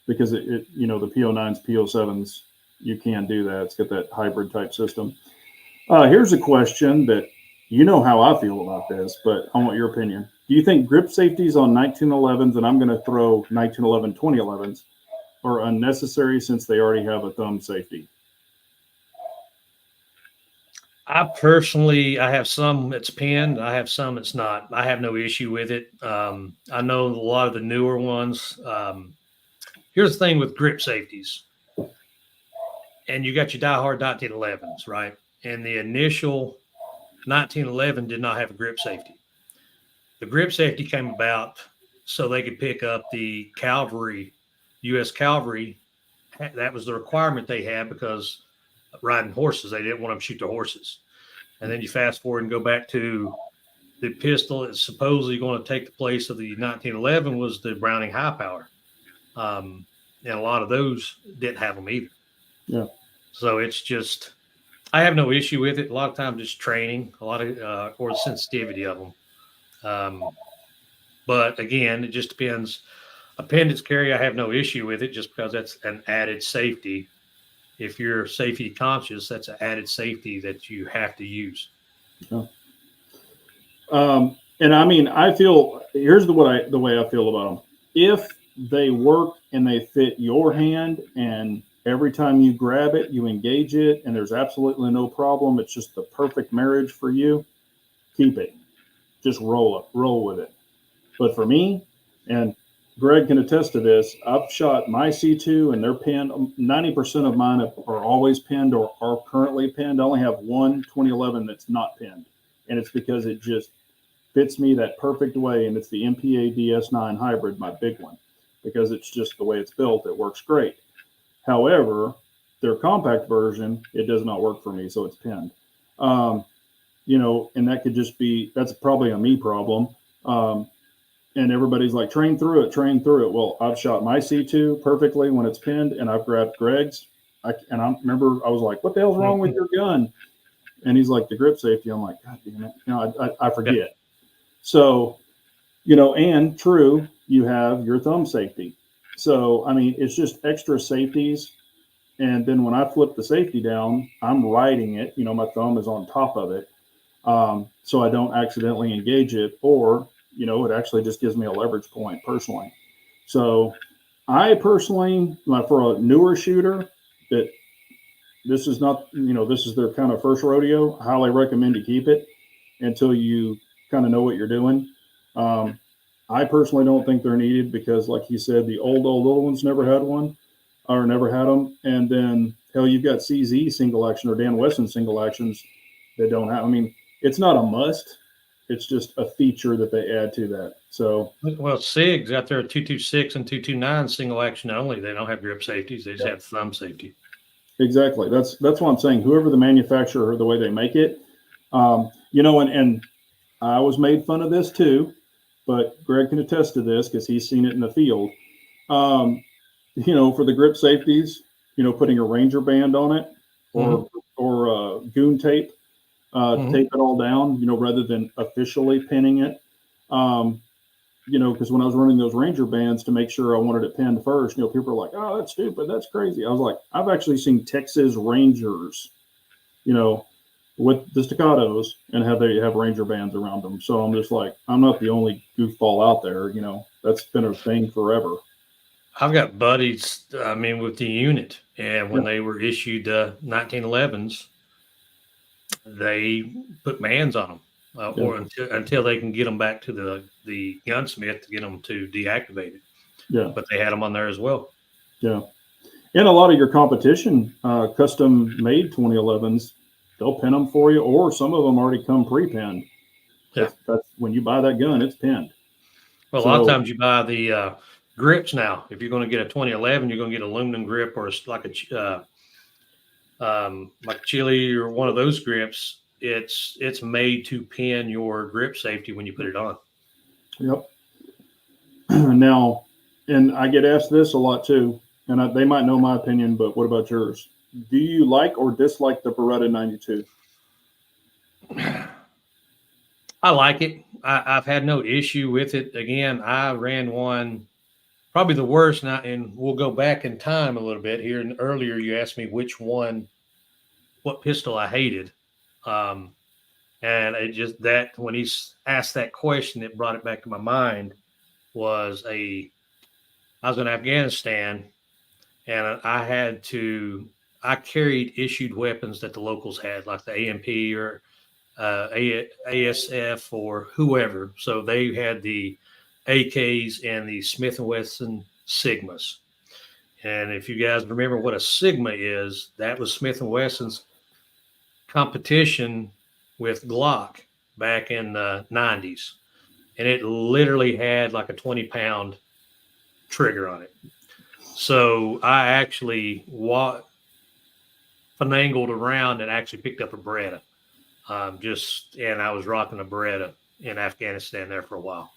[SPEAKER 1] Because the PO9s, PO7s, you can do that. It's got that hybrid type system. Here's a question that you know how I feel about this, but I want your opinion. Do you think grip safeties on 1911s, and I'm going to throw 1911 2011s, are unnecessary since they already have a thumb safety?
[SPEAKER 2] I have some that's pinned. I have some that's not. I have no issue with it. I know a lot of the newer ones. Here's the thing with grip safeties, and you got your diehard 1911s, right? And the initial 1911 did not have a grip safety. The grip safety came about so they could pick up the cavalry, U.S. cavalry. That was the requirement they had because riding horses, they didn't want them to shoot their horses. And then you fast forward and go back to the pistol that's supposedly going to take the place of the 1911 was the Browning High Power. And a lot of those didn't have them either.
[SPEAKER 1] Yeah.
[SPEAKER 2] So it's just, I have no issue with it. A lot of times just training, a lot of, or the sensitivity of them. But again, it just depends. Appendix carry, I have no issue with it just because that's an added safety. If you're safety conscious, that's an added safety that you have to use.
[SPEAKER 1] Yeah. And I mean, I feel here's the way I feel about them. If they work and they fit your hand, and every time you grab it, you engage it, and there's absolutely no problem, it's just the perfect marriage for you. Keep it. Just roll with it. But for me, and Greg can attest to this, I've shot my C2 and they're pinned. 90% of mine are always pinned or are currently pinned. I only have one 2011 that's not pinned. And it's because it just fits me that perfect way. And it's the MPA DS9 hybrid, my big one, because it's just the way it's built. It works great. However, their compact version, it does not work for me. So it's pinned. And that could just be, that's probably a me problem. And everybody's like, train through it. Well, I've shot my C2 perfectly when it's pinned, and I've grabbed Greg's. I remember I was like, what the hell's wrong with your gun? And he's like, the grip safety. I'm like, God damn it. I forget. Yeah. So, and true, you have your thumb safety. So, I mean, it's just extra safeties. And then when I flip the safety down, I'm riding it. My thumb is on top of it. So I don't accidentally engage it, or it actually just gives me a leverage point personally. So I personally, for a newer shooter, that this is not, this is their kind of first rodeo, I highly recommend to keep it until you kind of know what you're doing. I personally don't think they're needed because, like you said, the old little ones never had one or never had them. And then, hell, you've got CZ single action or Dan Wesson single actions that don't have, I mean, it's not a must. It's just a feature that they add to that. So,
[SPEAKER 2] well, SIGs out there, 226 and 229 single action only. They don't have grip safeties. They just have thumb safety.
[SPEAKER 1] Exactly. That's what I'm saying. Whoever the manufacturer or the way they make it, and I was made fun of this too, but Greg can attest to this because he's seen it in the field. For the grip safeties, putting a Ranger band on it or goon tape. Tape it all down, rather than officially pinning it. Because when I was running those Ranger bands to make sure I wanted it pinned first, people are like, oh, that's stupid. That's crazy. I was like, I've actually seen Texas Rangers, with the Staccatos and they have Ranger bands around them. So I'm just like, I'm not the only goofball out there. That's been a thing forever.
[SPEAKER 2] I've got buddies, with the unit, and when they were issued 1911s, they put bands on them, or until they can get them back to the gunsmith to get them to deactivate it.
[SPEAKER 1] Yeah,
[SPEAKER 2] but they had them on there as well.
[SPEAKER 1] Yeah, and a lot of your competition, custom made 2011s, they'll pin them for you, or some of them already come pre-pinned. That's when you buy that gun, it's pinned.
[SPEAKER 2] Well, a lot of times you buy the grips now. If you're going to get a 2011, you're going to get an aluminum grip or like a Chili or one of those grips. It's made to pin your grip safety when you put it on.
[SPEAKER 1] Yep. Now, and I get asked this a lot too, and they might know my opinion, but what about yours? Do you like or dislike the Beretta 92?
[SPEAKER 2] I like it. I've had no issue with it. Again, I ran one, probably the worst, and we'll go back in time a little bit here. And earlier you asked me what pistol I hated. And it just when he asked that question, it brought it back to my mind. I was in Afghanistan, and I carried issued weapons that the locals had, like the AMP or ASF or whoever. So they had the AKs and the Smith & Wesson Sigmas. And if you guys remember what a Sigma is, that was Smith & Wesson's competition with Glock back in the 90s. And it literally had like a 20-pound trigger on it. So I actually finagled around and actually picked up a Beretta. And I was rocking a Beretta in Afghanistan there for a while.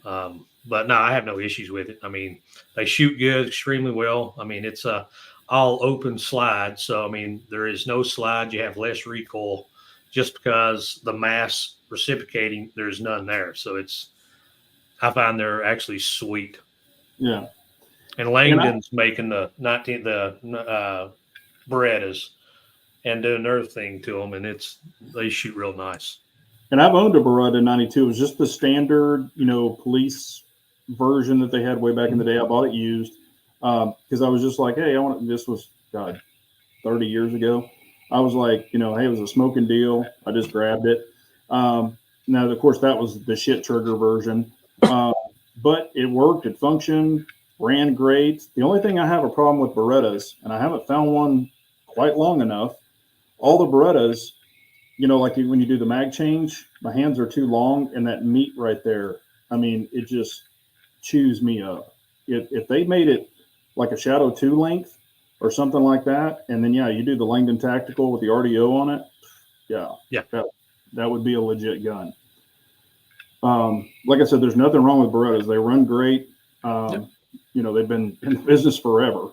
[SPEAKER 2] But no, I have no issues with it. I mean, they shoot good, extremely well. I mean, it's a all open slide. So, I mean, there is no slide. You have less recoil just because the mass reciprocating, there's none there. So I find they're actually sweet.
[SPEAKER 1] Yeah.
[SPEAKER 2] And Langdon's making the Berettas and doing their thing to them, and they shoot real nice.
[SPEAKER 1] And I've owned a Beretta 92. It was just the standard, police version that they had way back in the day. I bought it used because I was just like, hey, this was, God, 30 years ago. I was like, hey, it was a smoking deal. I just grabbed it. Now, of course, that was the shit trigger version. But it worked. It functioned, ran great. The only thing I have a problem with Berettas, and I haven't found one quite long enough, all the Berettas, like when you do the mag change, my hands are too long, and that meat right there, I mean, it just chews me up. If they made it like a Shadow 2 length or something like that, and then, you do the Langdon Tactical with the RDO on it, that would be a legit gun. Like I said, there's nothing wrong with Berettas. They run great. They've been in the business forever.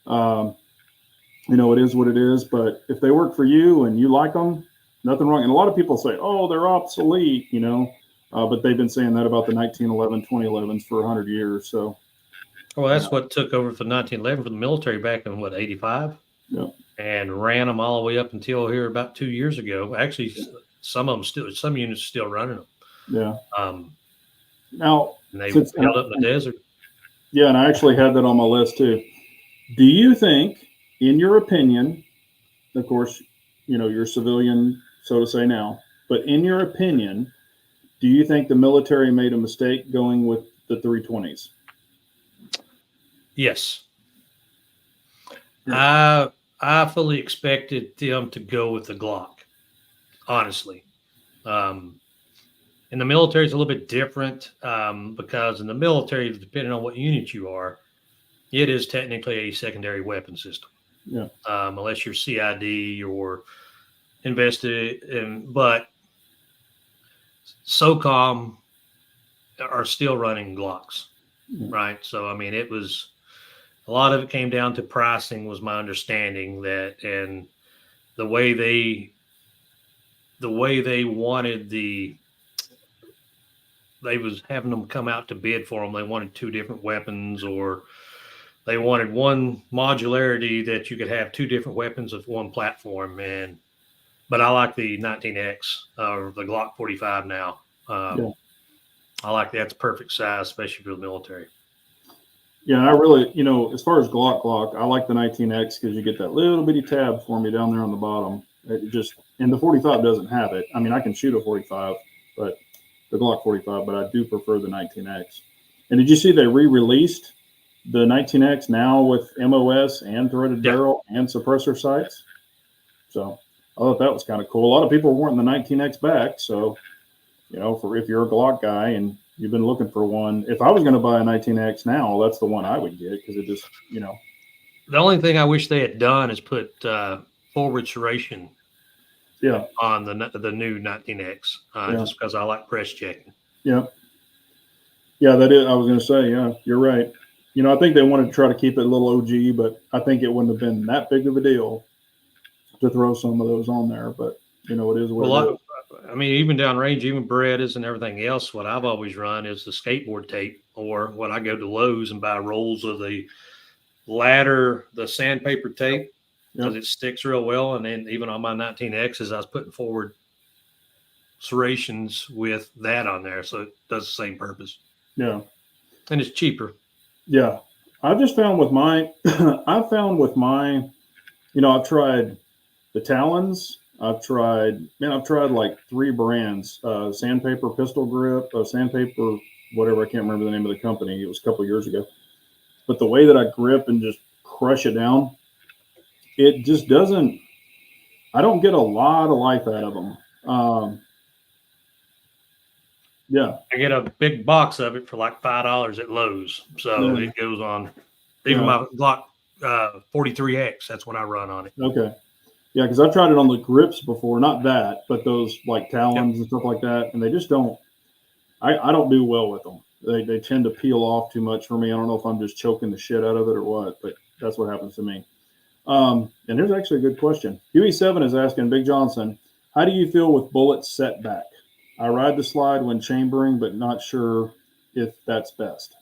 [SPEAKER 1] It is what it is. But if they work for you and you like them, nothing wrong. And a lot of people say, oh, they're obsolete, but they've been saying that about the 1911, 2011s for 100 years. So,
[SPEAKER 2] well, that's what took over for 1911 for the military back in 85.
[SPEAKER 1] Yeah.
[SPEAKER 2] And ran them all the way up until here about 2 years ago. Actually, some units still running them.
[SPEAKER 1] Yeah.
[SPEAKER 2] Now, and they held up in the desert.
[SPEAKER 1] Yeah, and I actually had that on my list too. Do you think, in your opinion, of course, you're civilian, so to say now, but in your opinion, do you think the military made a mistake going with the 320s?
[SPEAKER 2] Yes. I fully expected them to go with the Glock, honestly. In the military, it's a little bit different because in the military, depending on what unit you are, it is technically a secondary weapon system.
[SPEAKER 1] Yeah.
[SPEAKER 2] Unless you're CID or invested in, but SOCOM are still running Glocks, right? So, I mean, it was a lot of it came down to pricing, was my understanding that, and the way they wanted they was having them come out to bid for them. They wanted 2 different weapons, or they wanted one modularity that you could have 2 different weapons of one platform. But I like the 19X or the Glock 45 now. I like that's perfect size, especially for the military.
[SPEAKER 1] Yeah, I really, as far as Glock, I like the 19X because you get that little bitty tab for me down there on the bottom. And the 45 doesn't have it. I mean, I can shoot a 45, but the Glock 45, but I do prefer the 19X. And did you see they re-released the 19X now with MOS and threaded barrel and suppressor sights? So I thought that was kind of cool. A lot of people wanting the 19X back. So, for if you're a Glock guy and you've been looking for one, if I was going to buy a 19X now, that's the one I would get because it just,
[SPEAKER 2] The only thing I wish they had done is put forward serration on the new 19X just because I like press checking.
[SPEAKER 1] Yeah, that is. I was going to say, you're right. I think they wanted to try to keep it a little OG, but I think it wouldn't have been that big of a deal to throw some of those on there. But it is what it is.
[SPEAKER 2] I mean, even downrange, even Berettas and everything else, what I've always run is the skateboard tape, or when I go to Lowe's and buy rolls of the ladder, the sandpaper tape, because it sticks real well. And then even on my 19Xs, I was putting forward serrations with that on there, so it does the same purpose.
[SPEAKER 1] Yeah,
[SPEAKER 2] and it's cheaper.
[SPEAKER 1] Yeah, I've just found with my, I've tried the Talons. I've tried like 3 brands, Sandpaper Pistol Grip, Sandpaper, whatever. I can't remember the name of the company. It was a couple of years ago. But the way that I grip and just crush it down, it just doesn't, I don't get a lot of life out of them. I
[SPEAKER 2] get a big box of it for like $5 at Lowe's. So it goes on. Even my Glock 43X, that's what I run on it.
[SPEAKER 1] Okay. Yeah, because I've tried it on the grips before, not that, but those like Talons and stuff like that, and they just don't. I don't do well with them. They tend to peel off too much for me. I don't know if I'm just choking the shit out of it or what, but that's what happens to me. And here's actually a good question. Huey7 is asking Big Johnson, how do you feel with bullet setback? I ride the slide when chambering, but not sure if that's best.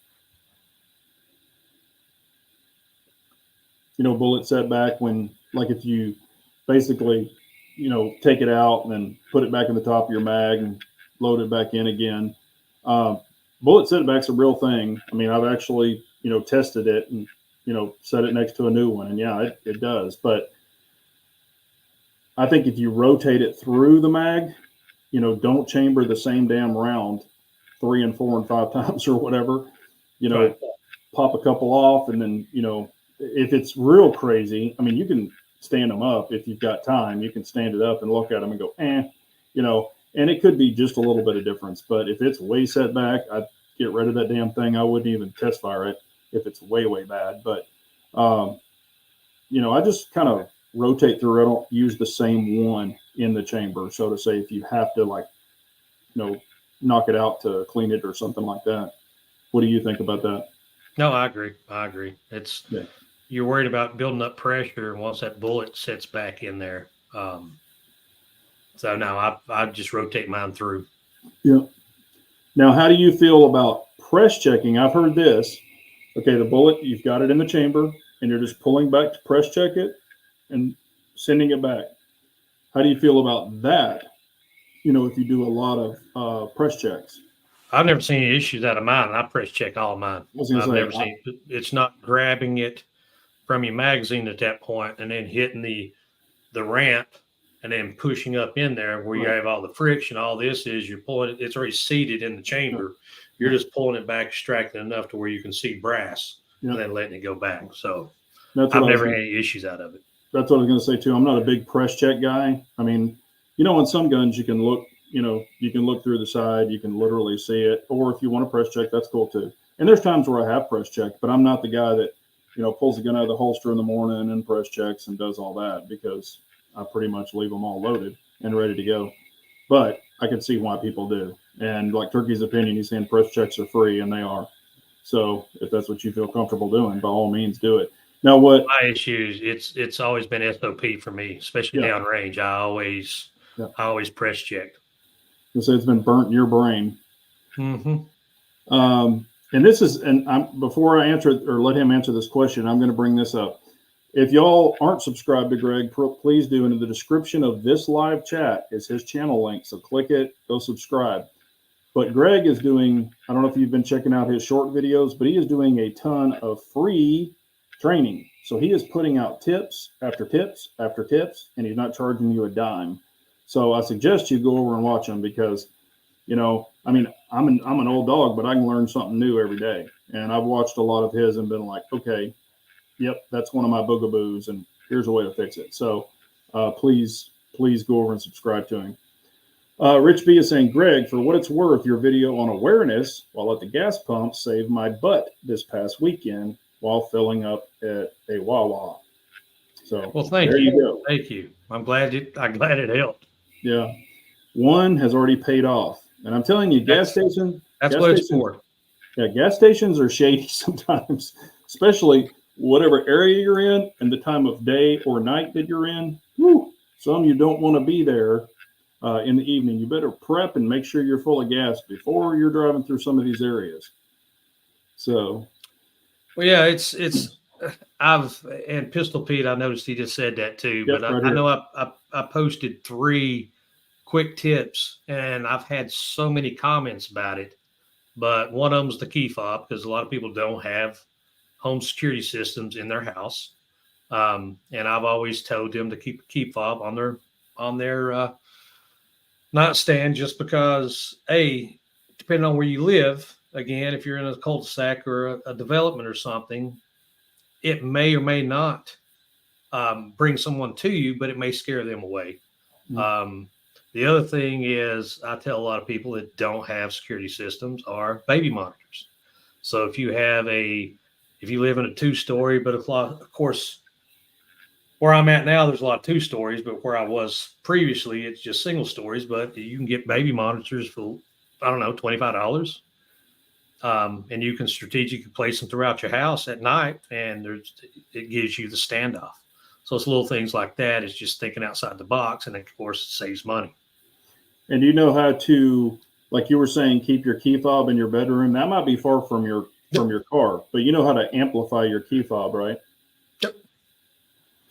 [SPEAKER 1] Bullet setback when, like, if you basically take it out and then put it back in the top of your mag and load it back in again. Bullet setback's a real thing. I mean, I've actually, tested it and, set it next to a new one, and yeah, it does. But I think if you rotate it through the mag, don't chamber the same damn round 3 and 4 and 5 times or whatever,
[SPEAKER 2] Right.
[SPEAKER 1] pop a couple off. And then, if it's real crazy, I mean, you can stand them up. If you've got time, you can stand it up and look at them and go, and it could be just a little bit of difference. But if it's way set back, I'd get rid of that damn thing. I wouldn't even test fire it if it's way, way bad. But, I just kind of rotate through. I don't use the same one in the chamber, so to say, if you have to knock it out to clean it or something like that. What do you think about that?
[SPEAKER 2] No, I agree. It's you're worried about building up pressure once that bullet sits back in there. So no, I just rotate mine through.
[SPEAKER 1] Yeah. Now, how do you feel about press checking? I've heard this. Okay, the bullet, you've got it in the chamber, and you're just pulling back to press check it and sending it back. How do you feel about that? If you do a lot of press checks.
[SPEAKER 2] I've never seen any issues out of mine. I press check all of mine. I've never seen it's not grabbing it from your magazine at that point and then hitting the ramp and then pushing up in there where you have all the friction. All this is you're pulling it. It's already seated in the chamber. You're just pulling it back, extracting enough to where you can see brass and then letting it go back. So I've never had any issues out of it.
[SPEAKER 1] That's what I was going to say too. I'm not a big press check guy. I mean, on some guns you can look, you can look through the side, you can literally see it. Or if you want to press check, that's cool too. And there's times where I have press checked, but I'm not the guy that, pulls the gun out of the holster in the morning and press checks and does all that, because I pretty much leave them all loaded and ready to go. But I can see why people do. And like Turkey's opinion, he's saying press checks are free, and they are. So if that's what you feel comfortable doing, by all means, do it. Now, what
[SPEAKER 2] my issues? It's always been SOP for me, especially downrange. I always press check.
[SPEAKER 1] So it's been burnt in your brain.
[SPEAKER 2] Mm-hmm.
[SPEAKER 1] And this is, before I answer or let him answer this question, I'm going to bring this up. If y'all aren't subscribed to Greg, please do. And in the description of this live chat is his channel link. So click it, go subscribe. But Greg is doing, I don't know if you've been checking out his short videos, but he is doing a ton of free training. So he is putting out tips after tips after tips, and he's not charging you a dime. So I suggest you go over and watch him, because, I mean, I'm an old dog, but I can learn something new every day. And I've watched a lot of his and been like, okay, yep, that's one of my boogaboos, and here's a way to fix it. So please go over and subscribe to him. Rich B is saying, Greg, for what it's worth, your video on awareness while at the gas pump saved my butt this past weekend while filling up at a Wawa. So,
[SPEAKER 2] well, thank you. Thank you. I'm glad it helped.
[SPEAKER 1] Yeah. One has already paid off. And I'm telling you, gas stations.
[SPEAKER 2] That's what it's for.
[SPEAKER 1] Yeah, gas stations are shady sometimes, especially whatever area you're in and the time of day or night that you're in. Whew, some you don't want to be there in the evening. You better prep and make sure you're full of gas before you're driving through some of these areas. So,
[SPEAKER 2] well, yeah, and Pistol Pete, I noticed he just said that too.
[SPEAKER 1] Yep,
[SPEAKER 2] but I know I posted 3 quick tips, and I've had so many comments about it. But one of them is the key fob, because a lot of people don't have home security systems in their house. And I've always told them to keep a key fob on their nightstand, just because, depending on where you live, again, if you're in a cul-de-sac or a development or something, it may or may not bring someone to you, but it may scare them away. Mm-hmm. The other thing is, I tell a lot of people that don't have security systems are baby monitors. So if you live in a 2-story, but of course, where I'm at now, there's a lot of 2 stories, but where I was previously, it's just single stories. But you can get baby monitors for, I don't know, $25. And you can strategically place them throughout your house at night, and it gives you the standoff. So it's little things like that. It's just thinking outside the box, and of course, it saves money.
[SPEAKER 1] And you know how to, like you were saying, keep your key fob in your bedroom. That might be far from your car, but you know how to amplify your key fob, right?
[SPEAKER 2] Yep.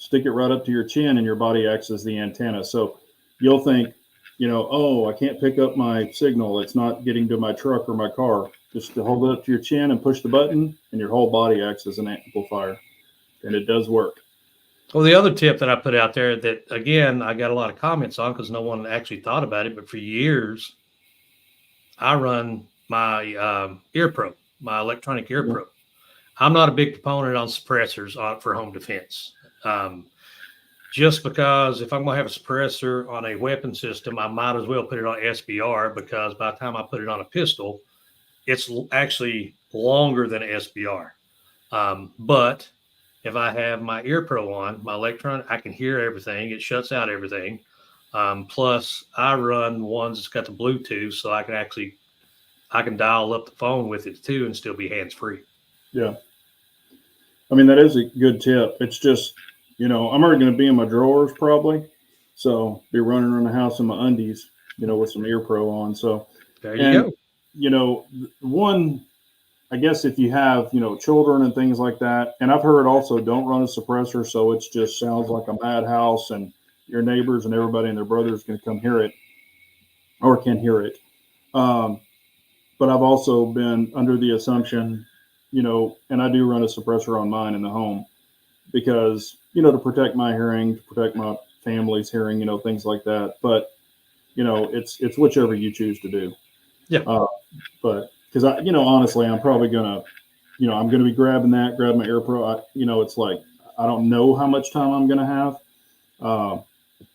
[SPEAKER 1] stick it right up to your chin, and your body acts as the antenna. So you'll think, oh, I can't pick up my signal. It's not getting to my truck or my car. Just to hold it up to your chin and push the button, and your whole body acts as an amplifier. And it does work.
[SPEAKER 2] Well, the other tip that I put out there that, again, I got a lot of comments on because no one actually thought about it, but for years, I run my Ear Pro, my electronic Ear Pro. I'm not a big proponent on suppressors for home defense. Just because if I'm going to have a suppressor on a weapon system, I might as well put it on SBR, because by the time I put it on a pistol, it's actually longer than SBR. But if I have my Ear Pro on, my electronic, I can hear everything. It shuts out everything. Plus, I run ones that's got the Bluetooth, so I can dial up the phone with it too and still be hands-free.
[SPEAKER 1] Yeah. I mean, that is a good tip. It's just, I'm already going to be in my drawers probably. So be running around the house in my undies, with some Ear Pro on. So
[SPEAKER 2] there you
[SPEAKER 1] go. One, I guess if you have, children and things like that, and I've heard also don't run a suppressor, so it just sounds like a madhouse, and your neighbors and everybody and their brothers going to come hear it or can hear it. But I've also been under the assumption, and I do run a suppressor on mine in the home because, to protect my hearing, to protect my family's hearing, things like that. But, it's whichever you choose to do.
[SPEAKER 2] Yeah.
[SPEAKER 1] But because honestly, I'm probably gonna, I'm gonna be grab my Ear Pro. It's like I don't know how much time I'm gonna have,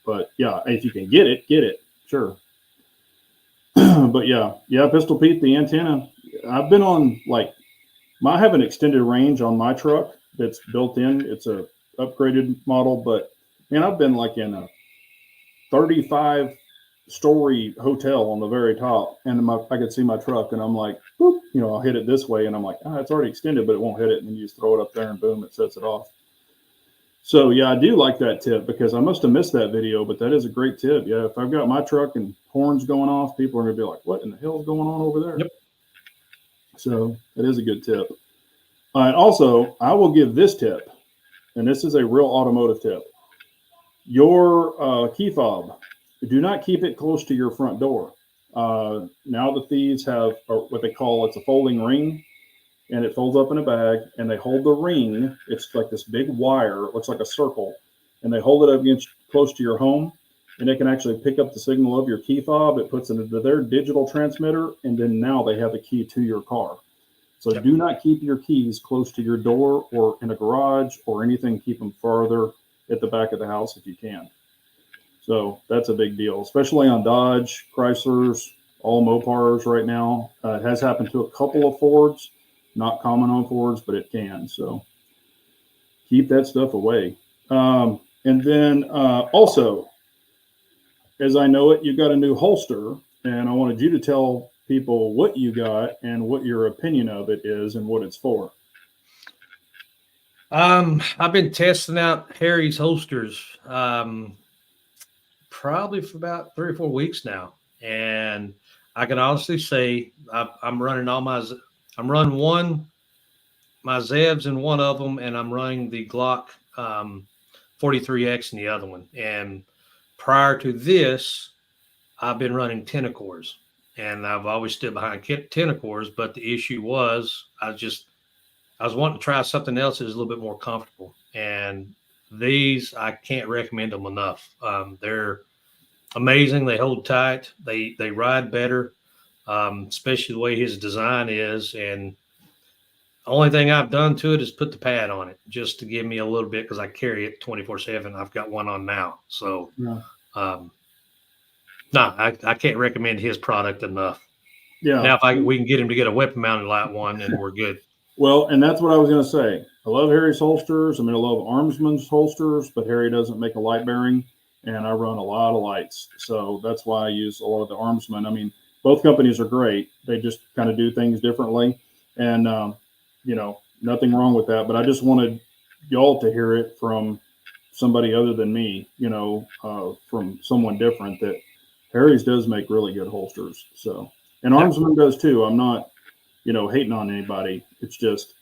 [SPEAKER 1] but yeah, if you can get it, sure. But yeah, Pistol Pete, the antenna. I've been on I have an extended range on my truck that's built in. It's a upgraded model, but man, I've been in a 35-story hotel on the very top, and I could see my truck, and I'm like, whoop, I'll hit it this way, and I'm like, it's already extended, but it won't hit it, and then you just throw it up there, and boom, it sets it off. So yeah, I do like that tip because I must have missed that video, but that is a great tip. Yeah, if I've got my truck and horns going off, people are gonna be like, what in the hell is going on over there?
[SPEAKER 2] Yep.
[SPEAKER 1] So that is a good tip. Also, I will give this tip, and this is a real automotive tip. Your key fob, do not keep it close to your front door. Now the thieves have what they call, it's a folding ring, and it folds up in a bag, and they hold the ring. It's like this big wire, it looks like a circle, and they hold it up against close to your home, and it can actually pick up the signal of your key fob. It puts it into their digital transmitter, and then now they have a key to your car. So do not keep your keys close to your door or in a garage or anything. Keep them farther at the back of the house if you can. So that's a big deal, especially on Dodge, Chryslers, all Mopars right now. It has happened to a couple of Fords, not common on Fords, but it can. So keep that stuff away. And then also, as I know it, you've got a new holster, and I wanted you to tell people what you got and what your opinion of it is and what it's for.
[SPEAKER 2] I've been testing out Harry's holsters probably for about 3 or 4 weeks now, and I can honestly say I'm running my Zevs in one of them, and I'm running the Glock 43X in the other one. And prior to this, I've been running Tenacores, and I've always stood behind Tenacores. But the issue was I was wanting to try something else that is a little bit more comfortable. And these, I can't recommend them enough. They're amazing. They hold tight. They ride better, especially the way his design is. And the only thing I've done to it is put the pad on it just to give me a little bit, because I carry it 24/7. I've got one on now. So, I can't recommend his product enough.
[SPEAKER 1] Yeah.
[SPEAKER 2] Now, if we can get him to get a weapon mounted light one, and we're good.
[SPEAKER 1] Well, and that's what I was going to say. I love Harry's holsters. I mean, I love Armsman's holsters, but Harry doesn't make a light bearing, and I run a lot of lights. So that's why I use a lot of the Armsman. I mean, both companies are great. They just kind of do things differently, and nothing wrong with that. But I just wanted y'all to hear it from somebody other than me, from someone different, that Harry's does make really good holsters. So, and Armsman does too. I'm not, hating on anybody. It's just,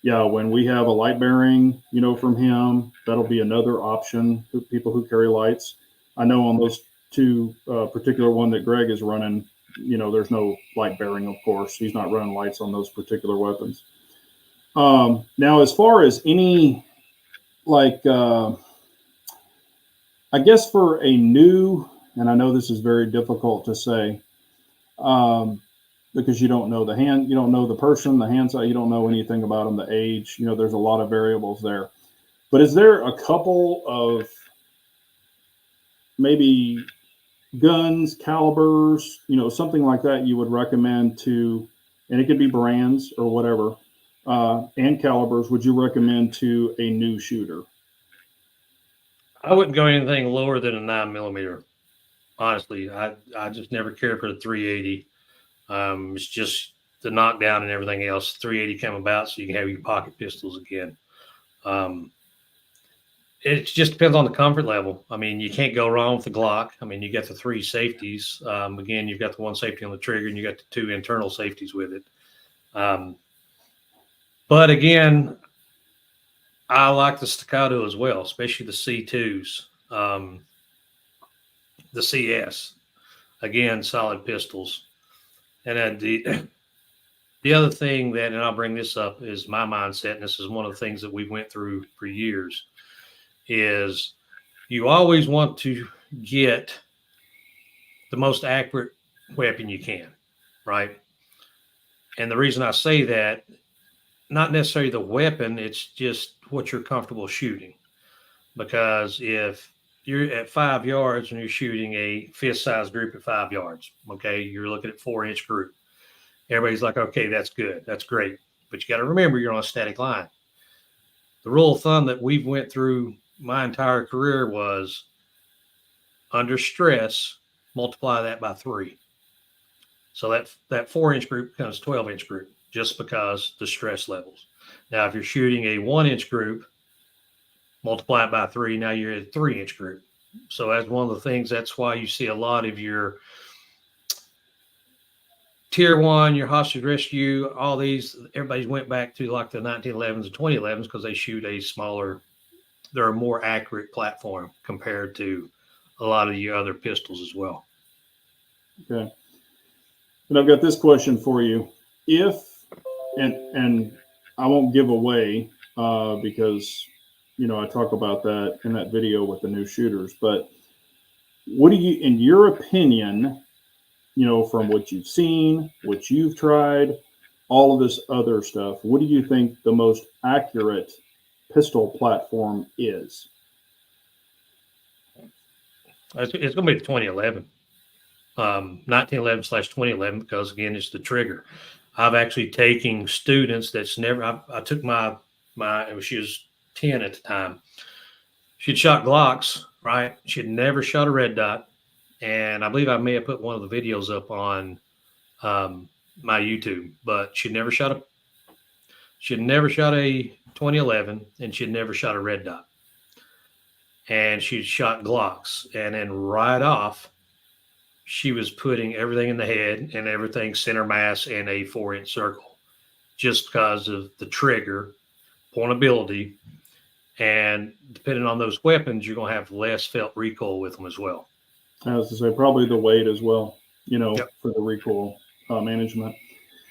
[SPEAKER 1] yeah, when we have a light bearing, from him, that'll be another option for people who carry lights. I know on those two particular one that Greg is running, there's no light bearing, of course. He's not running lights on those particular weapons. Now, as far as any, like, I guess for a new, and I know this is very difficult to say, because you don't know the hand, you don't know the person, the hand size, you don't know anything about them, the age, there's a lot of variables there. But is there a couple of maybe guns, calibers, something like that you would recommend to, and it could be brands or whatever, and calibers, would you recommend to a new shooter?
[SPEAKER 2] I wouldn't go anything lower than a 9mm. Honestly, I just never cared for the 380. It's just the knockdown and everything else. 380 came about so you can have your pocket pistols again. It just depends on the comfort level. I mean, you can't go wrong with the Glock. I mean, you got the 3 safeties. Again, you've got the 1 safety on the trigger, and you got the 2 internal safeties with it. But again, I like the Staccato as well, especially the C2s, the CS. Again, solid pistols. And then the other thing that, and I'll bring this up, is my mindset, and this is one of the things that we went through for years, is you always want to get the most accurate weapon you can, right? And the reason I say that, not necessarily the weapon, it's just what you're comfortable shooting. Because if you're at 5 yards and you're shooting a fist-sized group at 5 yards, okay, you're looking at 4-inch group. Everybody's like, okay, that's good, that's great. But you got to remember you're on a static line. The rule of thumb that we've went through my entire career was under stress, multiply that by 3. So that 4-inch group becomes 12-inch group just because the stress levels. Now, if you're shooting a 1-inch group, multiply it by 3, now you're at a 3-inch group. So that's one of the things, that's why you see a lot of your tier 1, your hostage rescue, all these, everybody's went back to like the 1911s and 2011s because they shoot a smaller, they're a more accurate platform compared to a lot of your other pistols as well.
[SPEAKER 1] Okay. And I've got this question for you. If, and I won't give away because, I talk about that in that video with the new shooters, but what do you, in your opinion, from what you've seen, what you've tried, all of this other stuff, what do you think the most accurate pistol platform is?
[SPEAKER 2] It's going to be the 2011, 1911/2011, because again, it's the trigger. I've actually taken students that's never, I took my, she was 10 at the time. She'd shot Glocks, right? She'd never shot a red dot. And I believe I may have put one of the videos up on my YouTube, but she'd never shot a 2011, and she'd never shot a red dot. And she'd shot Glocks, and then right off, she was putting everything in the head and everything center mass in a 4-inch circle, just because of the trigger, pointability, and depending on those weapons, you're going to have less felt recoil with them as well.
[SPEAKER 1] I was to say probably the weight as well,
[SPEAKER 2] Yep.
[SPEAKER 1] for the recoil management.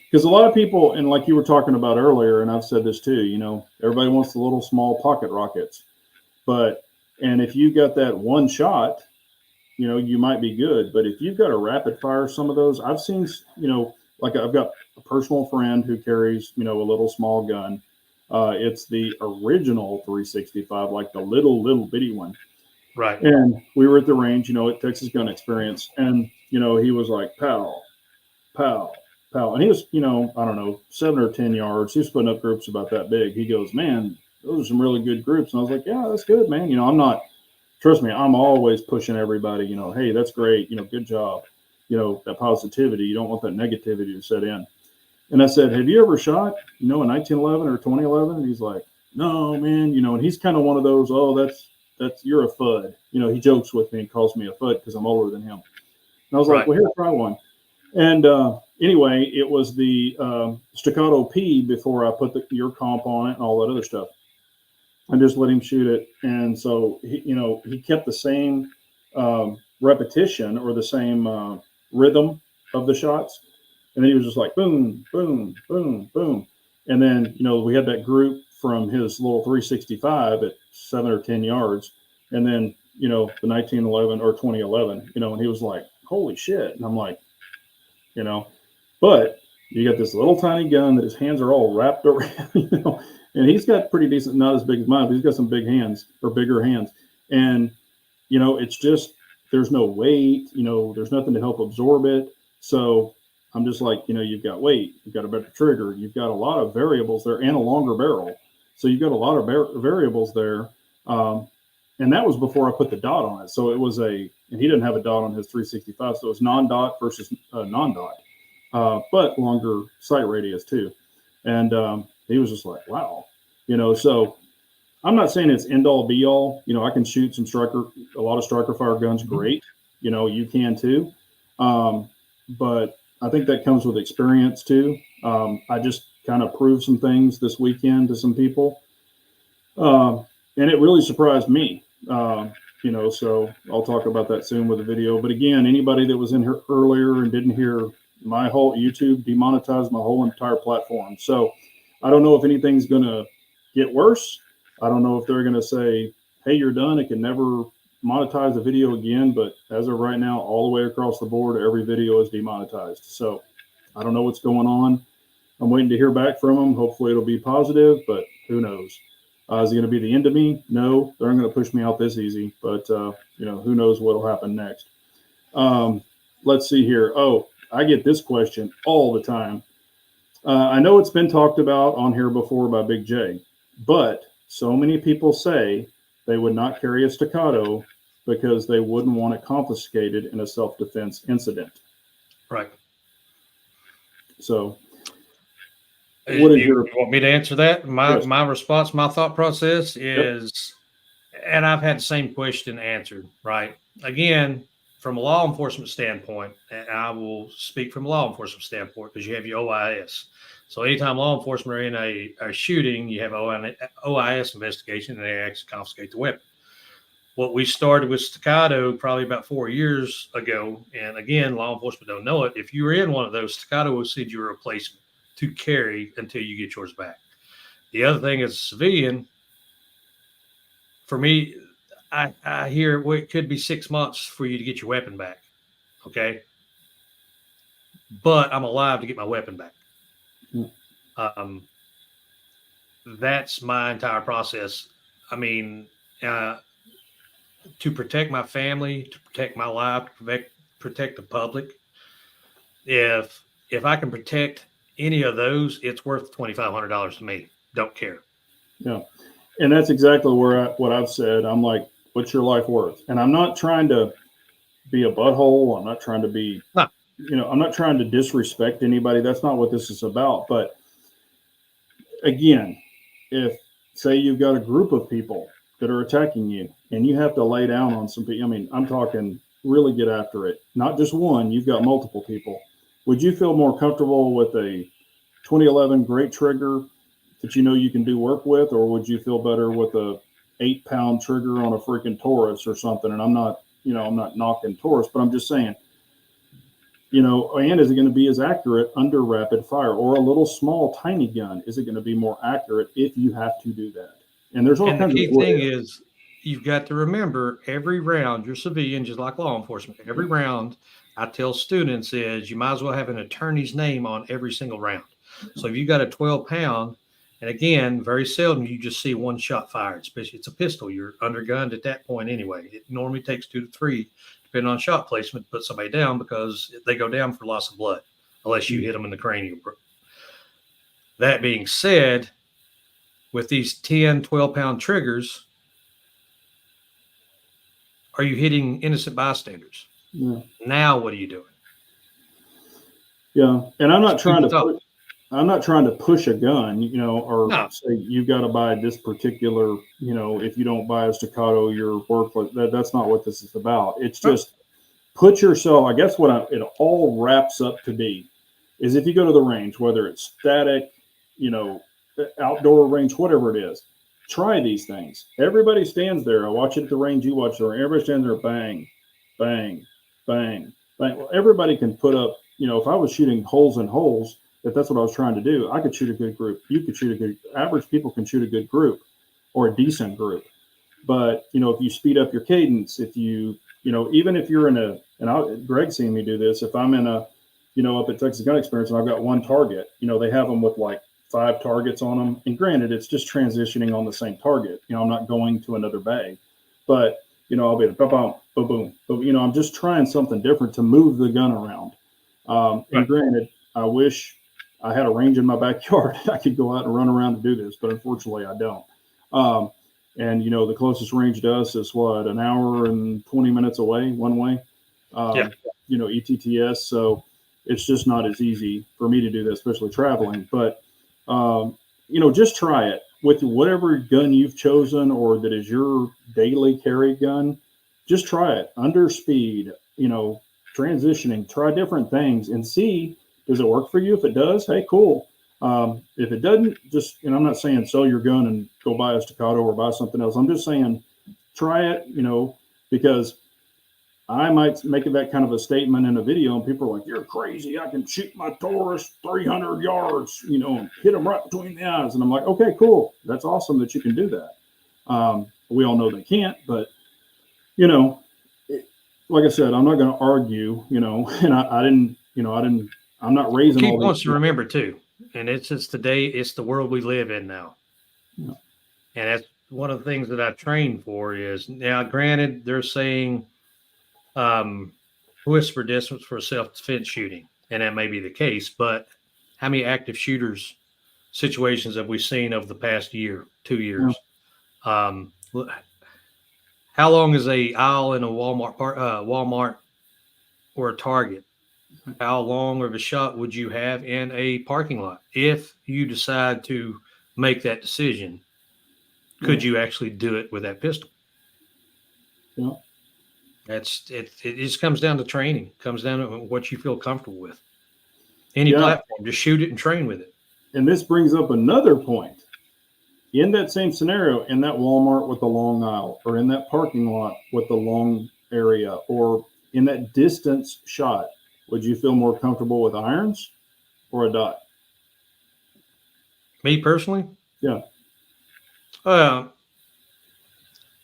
[SPEAKER 1] Because a lot of people, and like you were talking about earlier, and I've said this too, everybody wants the little small pocket rockets. And if you got that one shot, you might be good. But if you've got a rapid fire, some of those, I've seen, like I've got a personal friend who carries, a little small gun. It's the original 365, like the little bitty one.
[SPEAKER 2] Right.
[SPEAKER 1] And we were at the range, at Texas Gun Experience, and he was like, pow, pow, pow, and he was, I don't know, 7 or 10 yards. He was putting up groups about that big. He goes, man, those are some really good groups. And I was like, yeah, that's good, man. I'm not, trust me, I'm always pushing everybody. Hey, that's great. Good job. That positivity. You don't want that negativity to set in. And I said, have you ever shot, a 1911 or 2011? And he's like, no, man. And he's kind of one of those, oh, that's you're a FUD. He jokes with me and calls me a FUD because I'm older than him. And I was like, well, here, try one. And anyway, it was the Staccato P before I put your comp on it and all that other stuff. I just let him shoot it, and so he kept the same repetition or the same rhythm of the shots, and then he was just like boom, boom, boom, boom, and then we had that group from his little 365 at 7 or 10 yards, and then the 1911 or 2011, and he was like, holy shit, and I'm like, but you got this little tiny gun that his hands are all wrapped around, and he's got pretty decent, not as big as mine, but he's got some big hands or bigger hands. And, it's just, there's no weight, there's nothing to help absorb it. So I'm just like, you've got weight, you've got a better trigger, you've got a lot of variables there and a longer barrel. So you've got a lot of variables there. And that was before I put the dot on it. So it was and he didn't have a dot on his 365. So it was non-dot versus non-dot. But longer sight radius too. And he was just like, wow, so I'm not saying it's end all be all. I can shoot a lot of striker fire guns great. You can too. But I think that comes with experience too. I just kind of proved some things this weekend to some people. And it really surprised me. So I'll talk about that soon with a video. But again, anybody that was in here earlier and didn't hear, my whole YouTube demonetized my whole entire platform. So I don't know if anything's going to get worse. I don't know if they're going to say, hey, you're done. It can never monetize the video again. But as of right now, all the way across the board, every video is demonetized. So I don't know what's going on. I'm waiting to hear back from them. Hopefully it'll be positive, but who knows? Is it going to be the end of me? No, they're not going to push me out this easy. But, who knows what will happen next. Let's see here. Oh, I get this question all the time. I know it's been talked about on here before by Big J, but so many people say they would not carry a Staccato because they wouldn't want it confiscated in a self-defense incident.
[SPEAKER 2] Right.
[SPEAKER 1] So
[SPEAKER 2] what is you want me to answer that?
[SPEAKER 1] Yes.
[SPEAKER 2] My response, my thought process is, and I've had the same question answered, right? Again, from a law enforcement standpoint, and I will speak from a law enforcement standpoint because you have your OIS. So anytime law enforcement are in a shooting, you have OIS investigation and they actually confiscate the weapon. What we started with Staccato probably about 4 years ago, and again, law enforcement don't know it. If you were in one of those, Staccato will send you a replacement to carry until you get yours back. The other thing as a civilian, for me, I hear it could be 6 months for you to get your weapon back. Okay. But I'm alive to get my weapon back. That's my entire process. I mean, to protect my family, to protect my life, to protect the public. If I can protect any of those, it's worth $2,500 to me. Don't care. Yeah.
[SPEAKER 1] And that's exactly what I've said. I'm like, what's your life worth? And I'm not trying to be a butthole. I'm not trying to be, I'm not trying to disrespect anybody. That's not what this is about. But again, if say you've got a group of people that are attacking you and you have to lay down on some people, I mean, I'm talking really get after it. Not just one, you've got multiple people. Would you feel more comfortable with a 2011 great trigger that you can do work with, or would you feel better with a 8-pound trigger on a freaking Taurus or something? And I'm not knocking Taurus, but I'm just saying, and is it going to be as accurate under rapid fire, or a little small tiny gun? Is it going to be more accurate if you have to do that? And there's all kinds of
[SPEAKER 2] the key thing is you've got to remember every round, you're civilian, just like law enforcement. Every round, I tell students is you might as well have an attorney's name on every single round. So if you got a 12-pound, and again, very seldom you just see one shot fired, especially it's a pistol. You're undergunned at that point anyway. It normally takes 2 to 3, depending on shot placement, to put somebody down because they go down for loss of blood unless you hit them in the cranium. That being said, with these 10, 12-pound triggers, are you hitting innocent bystanders?
[SPEAKER 1] Yeah.
[SPEAKER 2] Now what are you doing?
[SPEAKER 1] Yeah, and I'm not trying to push a gun, or say you've got to buy this particular, if you don't buy a Staccato, you're worthless. That's not what this is about. It's just put yourself, I guess it all wraps up to be is if you go to the range, whether it's static, outdoor range, whatever it is, try these things. Everybody stands there. I watch it at the range, you watch the range. Everybody stands there, bang, bang, bang, bang. Well, everybody can put up, if I was shooting holes in holes, if that's what I was trying to do, I could shoot a good group. You could shoot a good, average people can shoot a good group or a decent group. But, if you speed up your cadence, if you, even if you're in Greg's seen me do this, if I'm in up at Texas Gun Experience and I've got one target, they have them with like 5 targets on them. And granted, it's just transitioning on the same target. I'm not going to another bag, but, I'll be boom, boom, boom, boom. I'm just trying something different to move the gun around. And granted, I wish I had a range in my backyard. I could go out and run around and do this, but unfortunately I don't. And, the closest range to us is what, an hour and 20 minutes away, one way, ETTS. So it's just not as easy for me to do that, especially traveling. But, just try it with whatever gun you've chosen or that is your daily carry gun. Just try it under speed, transitioning, try different things and see, does it work for you? If it does, hey, cool. If it doesn't, just, I'm not saying sell your gun and go buy a Staccato or buy something else. I'm just saying try it, because I might make that kind of a statement in a video and people are like, you're crazy. I can shoot my Taurus 300 yards, and hit them right between the eyes. And I'm like, okay, cool. That's awesome that you can do that. We all know they can't, but, like I said, I'm not going to argue, and I'm not raising
[SPEAKER 2] Keep
[SPEAKER 1] all
[SPEAKER 2] wants
[SPEAKER 1] these
[SPEAKER 2] to remember too. And it's the world we live in now.
[SPEAKER 1] Yeah.
[SPEAKER 2] And that's one of the things that I train for is now, granted, they're saying whisper distance for self-defense shooting. And that may be the case, but how many active shooters situations have we seen over the past year, 2 years? Yeah. How long is a aisle in a Walmart or a Target? How long of a shot would you have in a parking lot if you decide to make that decision? Could you actually do it with that pistol?
[SPEAKER 1] Yeah.
[SPEAKER 2] It just comes down to training, comes down to what you feel comfortable with. Any platform, just shoot it and train with it.
[SPEAKER 1] And this brings up another point. In that same scenario, in that Walmart with the long aisle, or in that parking lot with the long area, or in that distance shot, would you feel more comfortable with irons or a dot?
[SPEAKER 2] Me personally?
[SPEAKER 1] Yeah.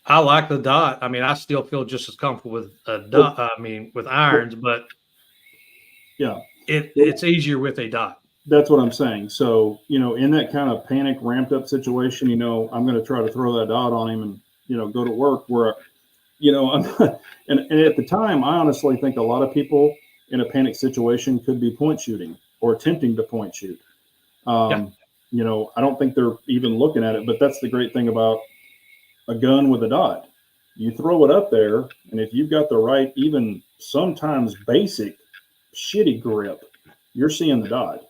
[SPEAKER 2] I like the dot. I mean, I still feel just as comfortable with a dot. With irons, but
[SPEAKER 1] yeah,
[SPEAKER 2] it's easier with a dot.
[SPEAKER 1] That's what I'm saying. So, in that kind of panic ramped up situation, I'm going to try to throw that dot on him and, go to work where, I'm and at the time, I honestly think a lot of people in a panic situation could be point shooting or attempting to point shoot. I don't think they're even looking at it, but that's the great thing about a gun with a dot. You throw it up there, and if you've got the right, even sometimes basic shitty grip, you're seeing the dot.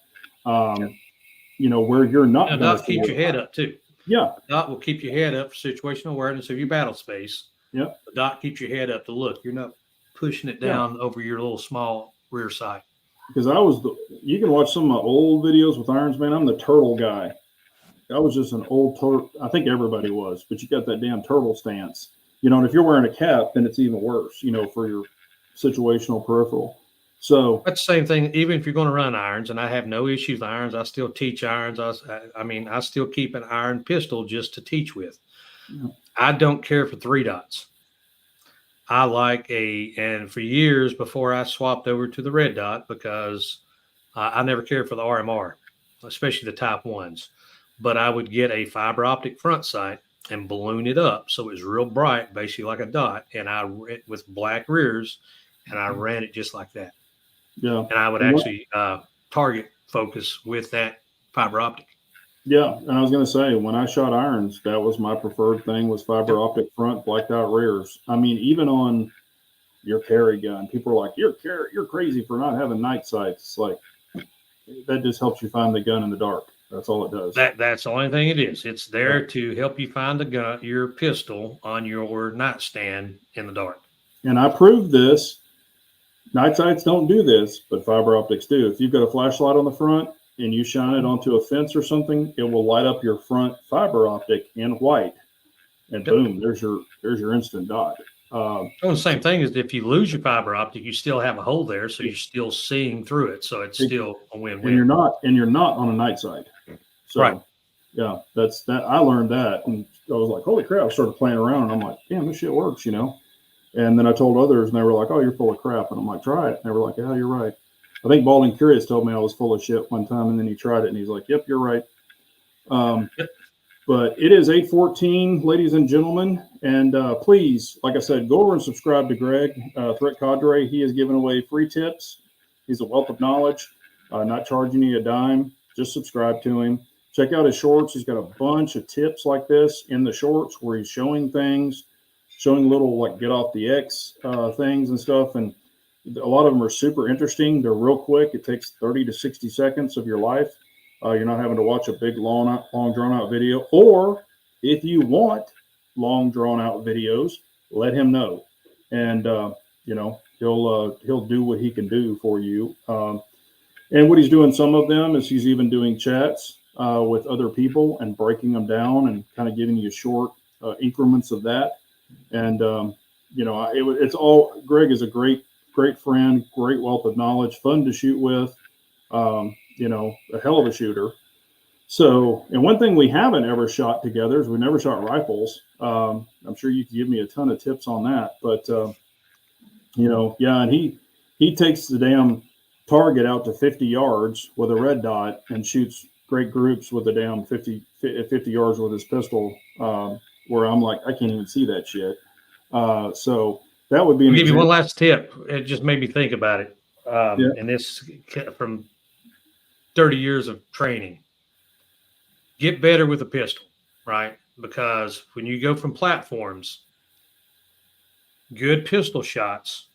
[SPEAKER 1] Where you're not
[SPEAKER 2] going to dot keeps your head up too.
[SPEAKER 1] Yeah.
[SPEAKER 2] The dot will keep your head up for situational awareness of your battle space.
[SPEAKER 1] Yeah.
[SPEAKER 2] The dot keeps your head up to look. You're not pushing it down over your little small rear sight.
[SPEAKER 1] Because you can watch some of my old videos with irons, man. I'm the turtle guy. I was just an old turtle. I think everybody was, but you got that damn turtle stance. And if you're wearing a cap, then it's even worse, for your situational peripheral. So
[SPEAKER 2] that's the same thing. Even if you're going to run irons, and I have no issues with irons, I still teach irons. I still keep an iron pistol just to teach with. Yeah. I don't care for 3 dots. I like and for years before I swapped over to the red dot, because I never cared for the RMR, especially the type 1s. But I would get a fiber optic front sight and balloon it up so it was real bright, basically like a dot, and with black rears, and I ran it just like that.
[SPEAKER 1] Yeah.
[SPEAKER 2] And I would actually target focus with that fiber optic.
[SPEAKER 1] Yeah. And I was going to say, when I shot irons, that was my preferred thing, was fiber optic front, blacked out rears. I mean, even on your carry gun, people are like, you're crazy for not having night sights. It's like, that just helps you find the gun in the dark. That's all it does.
[SPEAKER 2] That's the only thing it is. It's there to help you find the gun, your pistol on your nightstand in the dark.
[SPEAKER 1] And I proved this Night sights don't do this, but fiber optics do. If you've got a flashlight on the front and you shine it onto a fence or something, it will light up your front fiber optic in white, and boom, there's your instant dot.
[SPEAKER 2] The same thing is if you lose your fiber optic, you still have a hole there, so you're still seeing through it. So it's still a win-win.
[SPEAKER 1] And you're not on a night sight. So
[SPEAKER 2] right.
[SPEAKER 1] Yeah, that's that. I learned that, and I was like, holy crap! I started playing around, and I'm like, damn, this shit works, you know. And then I told others, and they were like, oh, you're full of crap. And I'm like, try it. And they were like, yeah, you're right. I think Balding Curious told me I was full of shit one time, and then he tried it, and he's like, yep, you're right. But it is 8:14, ladies and gentlemen. And please, like I said, go over and subscribe to Greg, Threat Cadre. He is giving away free tips. He's a wealth of knowledge, not charging you a dime. Just subscribe to him. Check out his shorts. He's got a bunch of tips like this in the shorts where he's showing things, showing little like get off the X things and stuff. And a lot of them are super interesting. They're real quick. It takes 30 to 60 seconds of your life. You're not having to watch a big, long drawn out video. Or if you want long drawn out videos, let him know. And, you know, he'll do what he can do for you. And what he's doing, some of them is he's even doing chats with other people and breaking them down and kind of giving you short increments of that. And, you know, it's all, Greg is a great friend, great wealth of knowledge, fun to shoot with, you know, a hell of a shooter. So, and one thing we haven't ever shot together is we never shot rifles. I'm sure you could give me a ton of tips on that, but, you know, yeah. And he takes the damn target out to 50 yards with a red dot and shoots great groups with a damn 50 yards with his pistol, where I'm like, I can't even see that shit. So that would be
[SPEAKER 2] I'll give you one last tip. It just made me think about it. And this from 30 years of training. Get better with a pistol, right? Because when you go from platforms, good pistol shots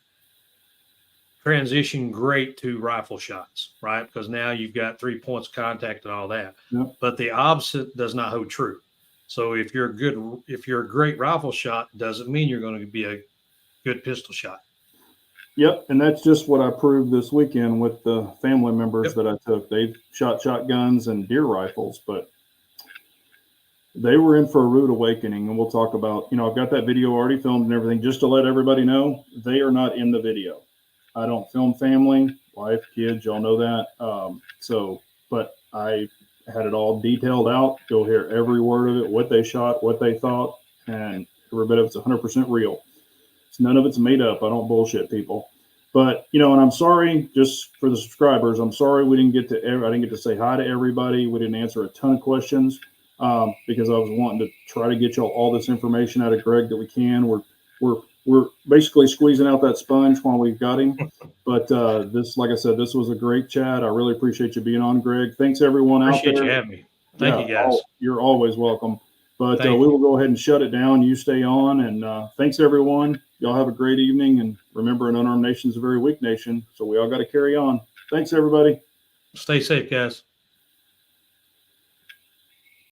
[SPEAKER 2] transition great to rifle shots, right? Because now you've got 3 points of contact and all that.
[SPEAKER 1] Yep.
[SPEAKER 2] But the opposite does not hold true. So if you're a great rifle shot, doesn't mean you're going to be a good pistol shot.
[SPEAKER 1] Yep, and that's just what I proved this weekend with the family members that I took. They shot shotguns and deer rifles, but they were in for a rude awakening. And we'll talk about, you know, I've got that video already filmed and everything, just to let everybody know they are not in the video. I don't film family, wife, kids, y'all know that. But I had it all detailed out. You'll hear every word of it, what they shot, what they thought, and every bit of it's 100% real. None of it's made up. I don't bullshit people. But, you know, and I'm sorry, just for the subscribers, I'm sorry I didn't get to say hi to everybody. We didn't answer a ton of questions because I was wanting to try to get y'all all this information out of Greg that we can. We're basically squeezing out that sponge while we've got him. But this, like I said, this was a great chat. I really appreciate you being on, Greg. Thanks, everyone out there.
[SPEAKER 2] Appreciate you having me. Thank you, guys.
[SPEAKER 1] You're always welcome. But we will go ahead and shut it down. You stay on. And thanks, everyone. Y'all have a great evening. And remember, an unarmed nation is a very weak nation. So we all got to carry on. Thanks, everybody.
[SPEAKER 2] Stay safe, guys.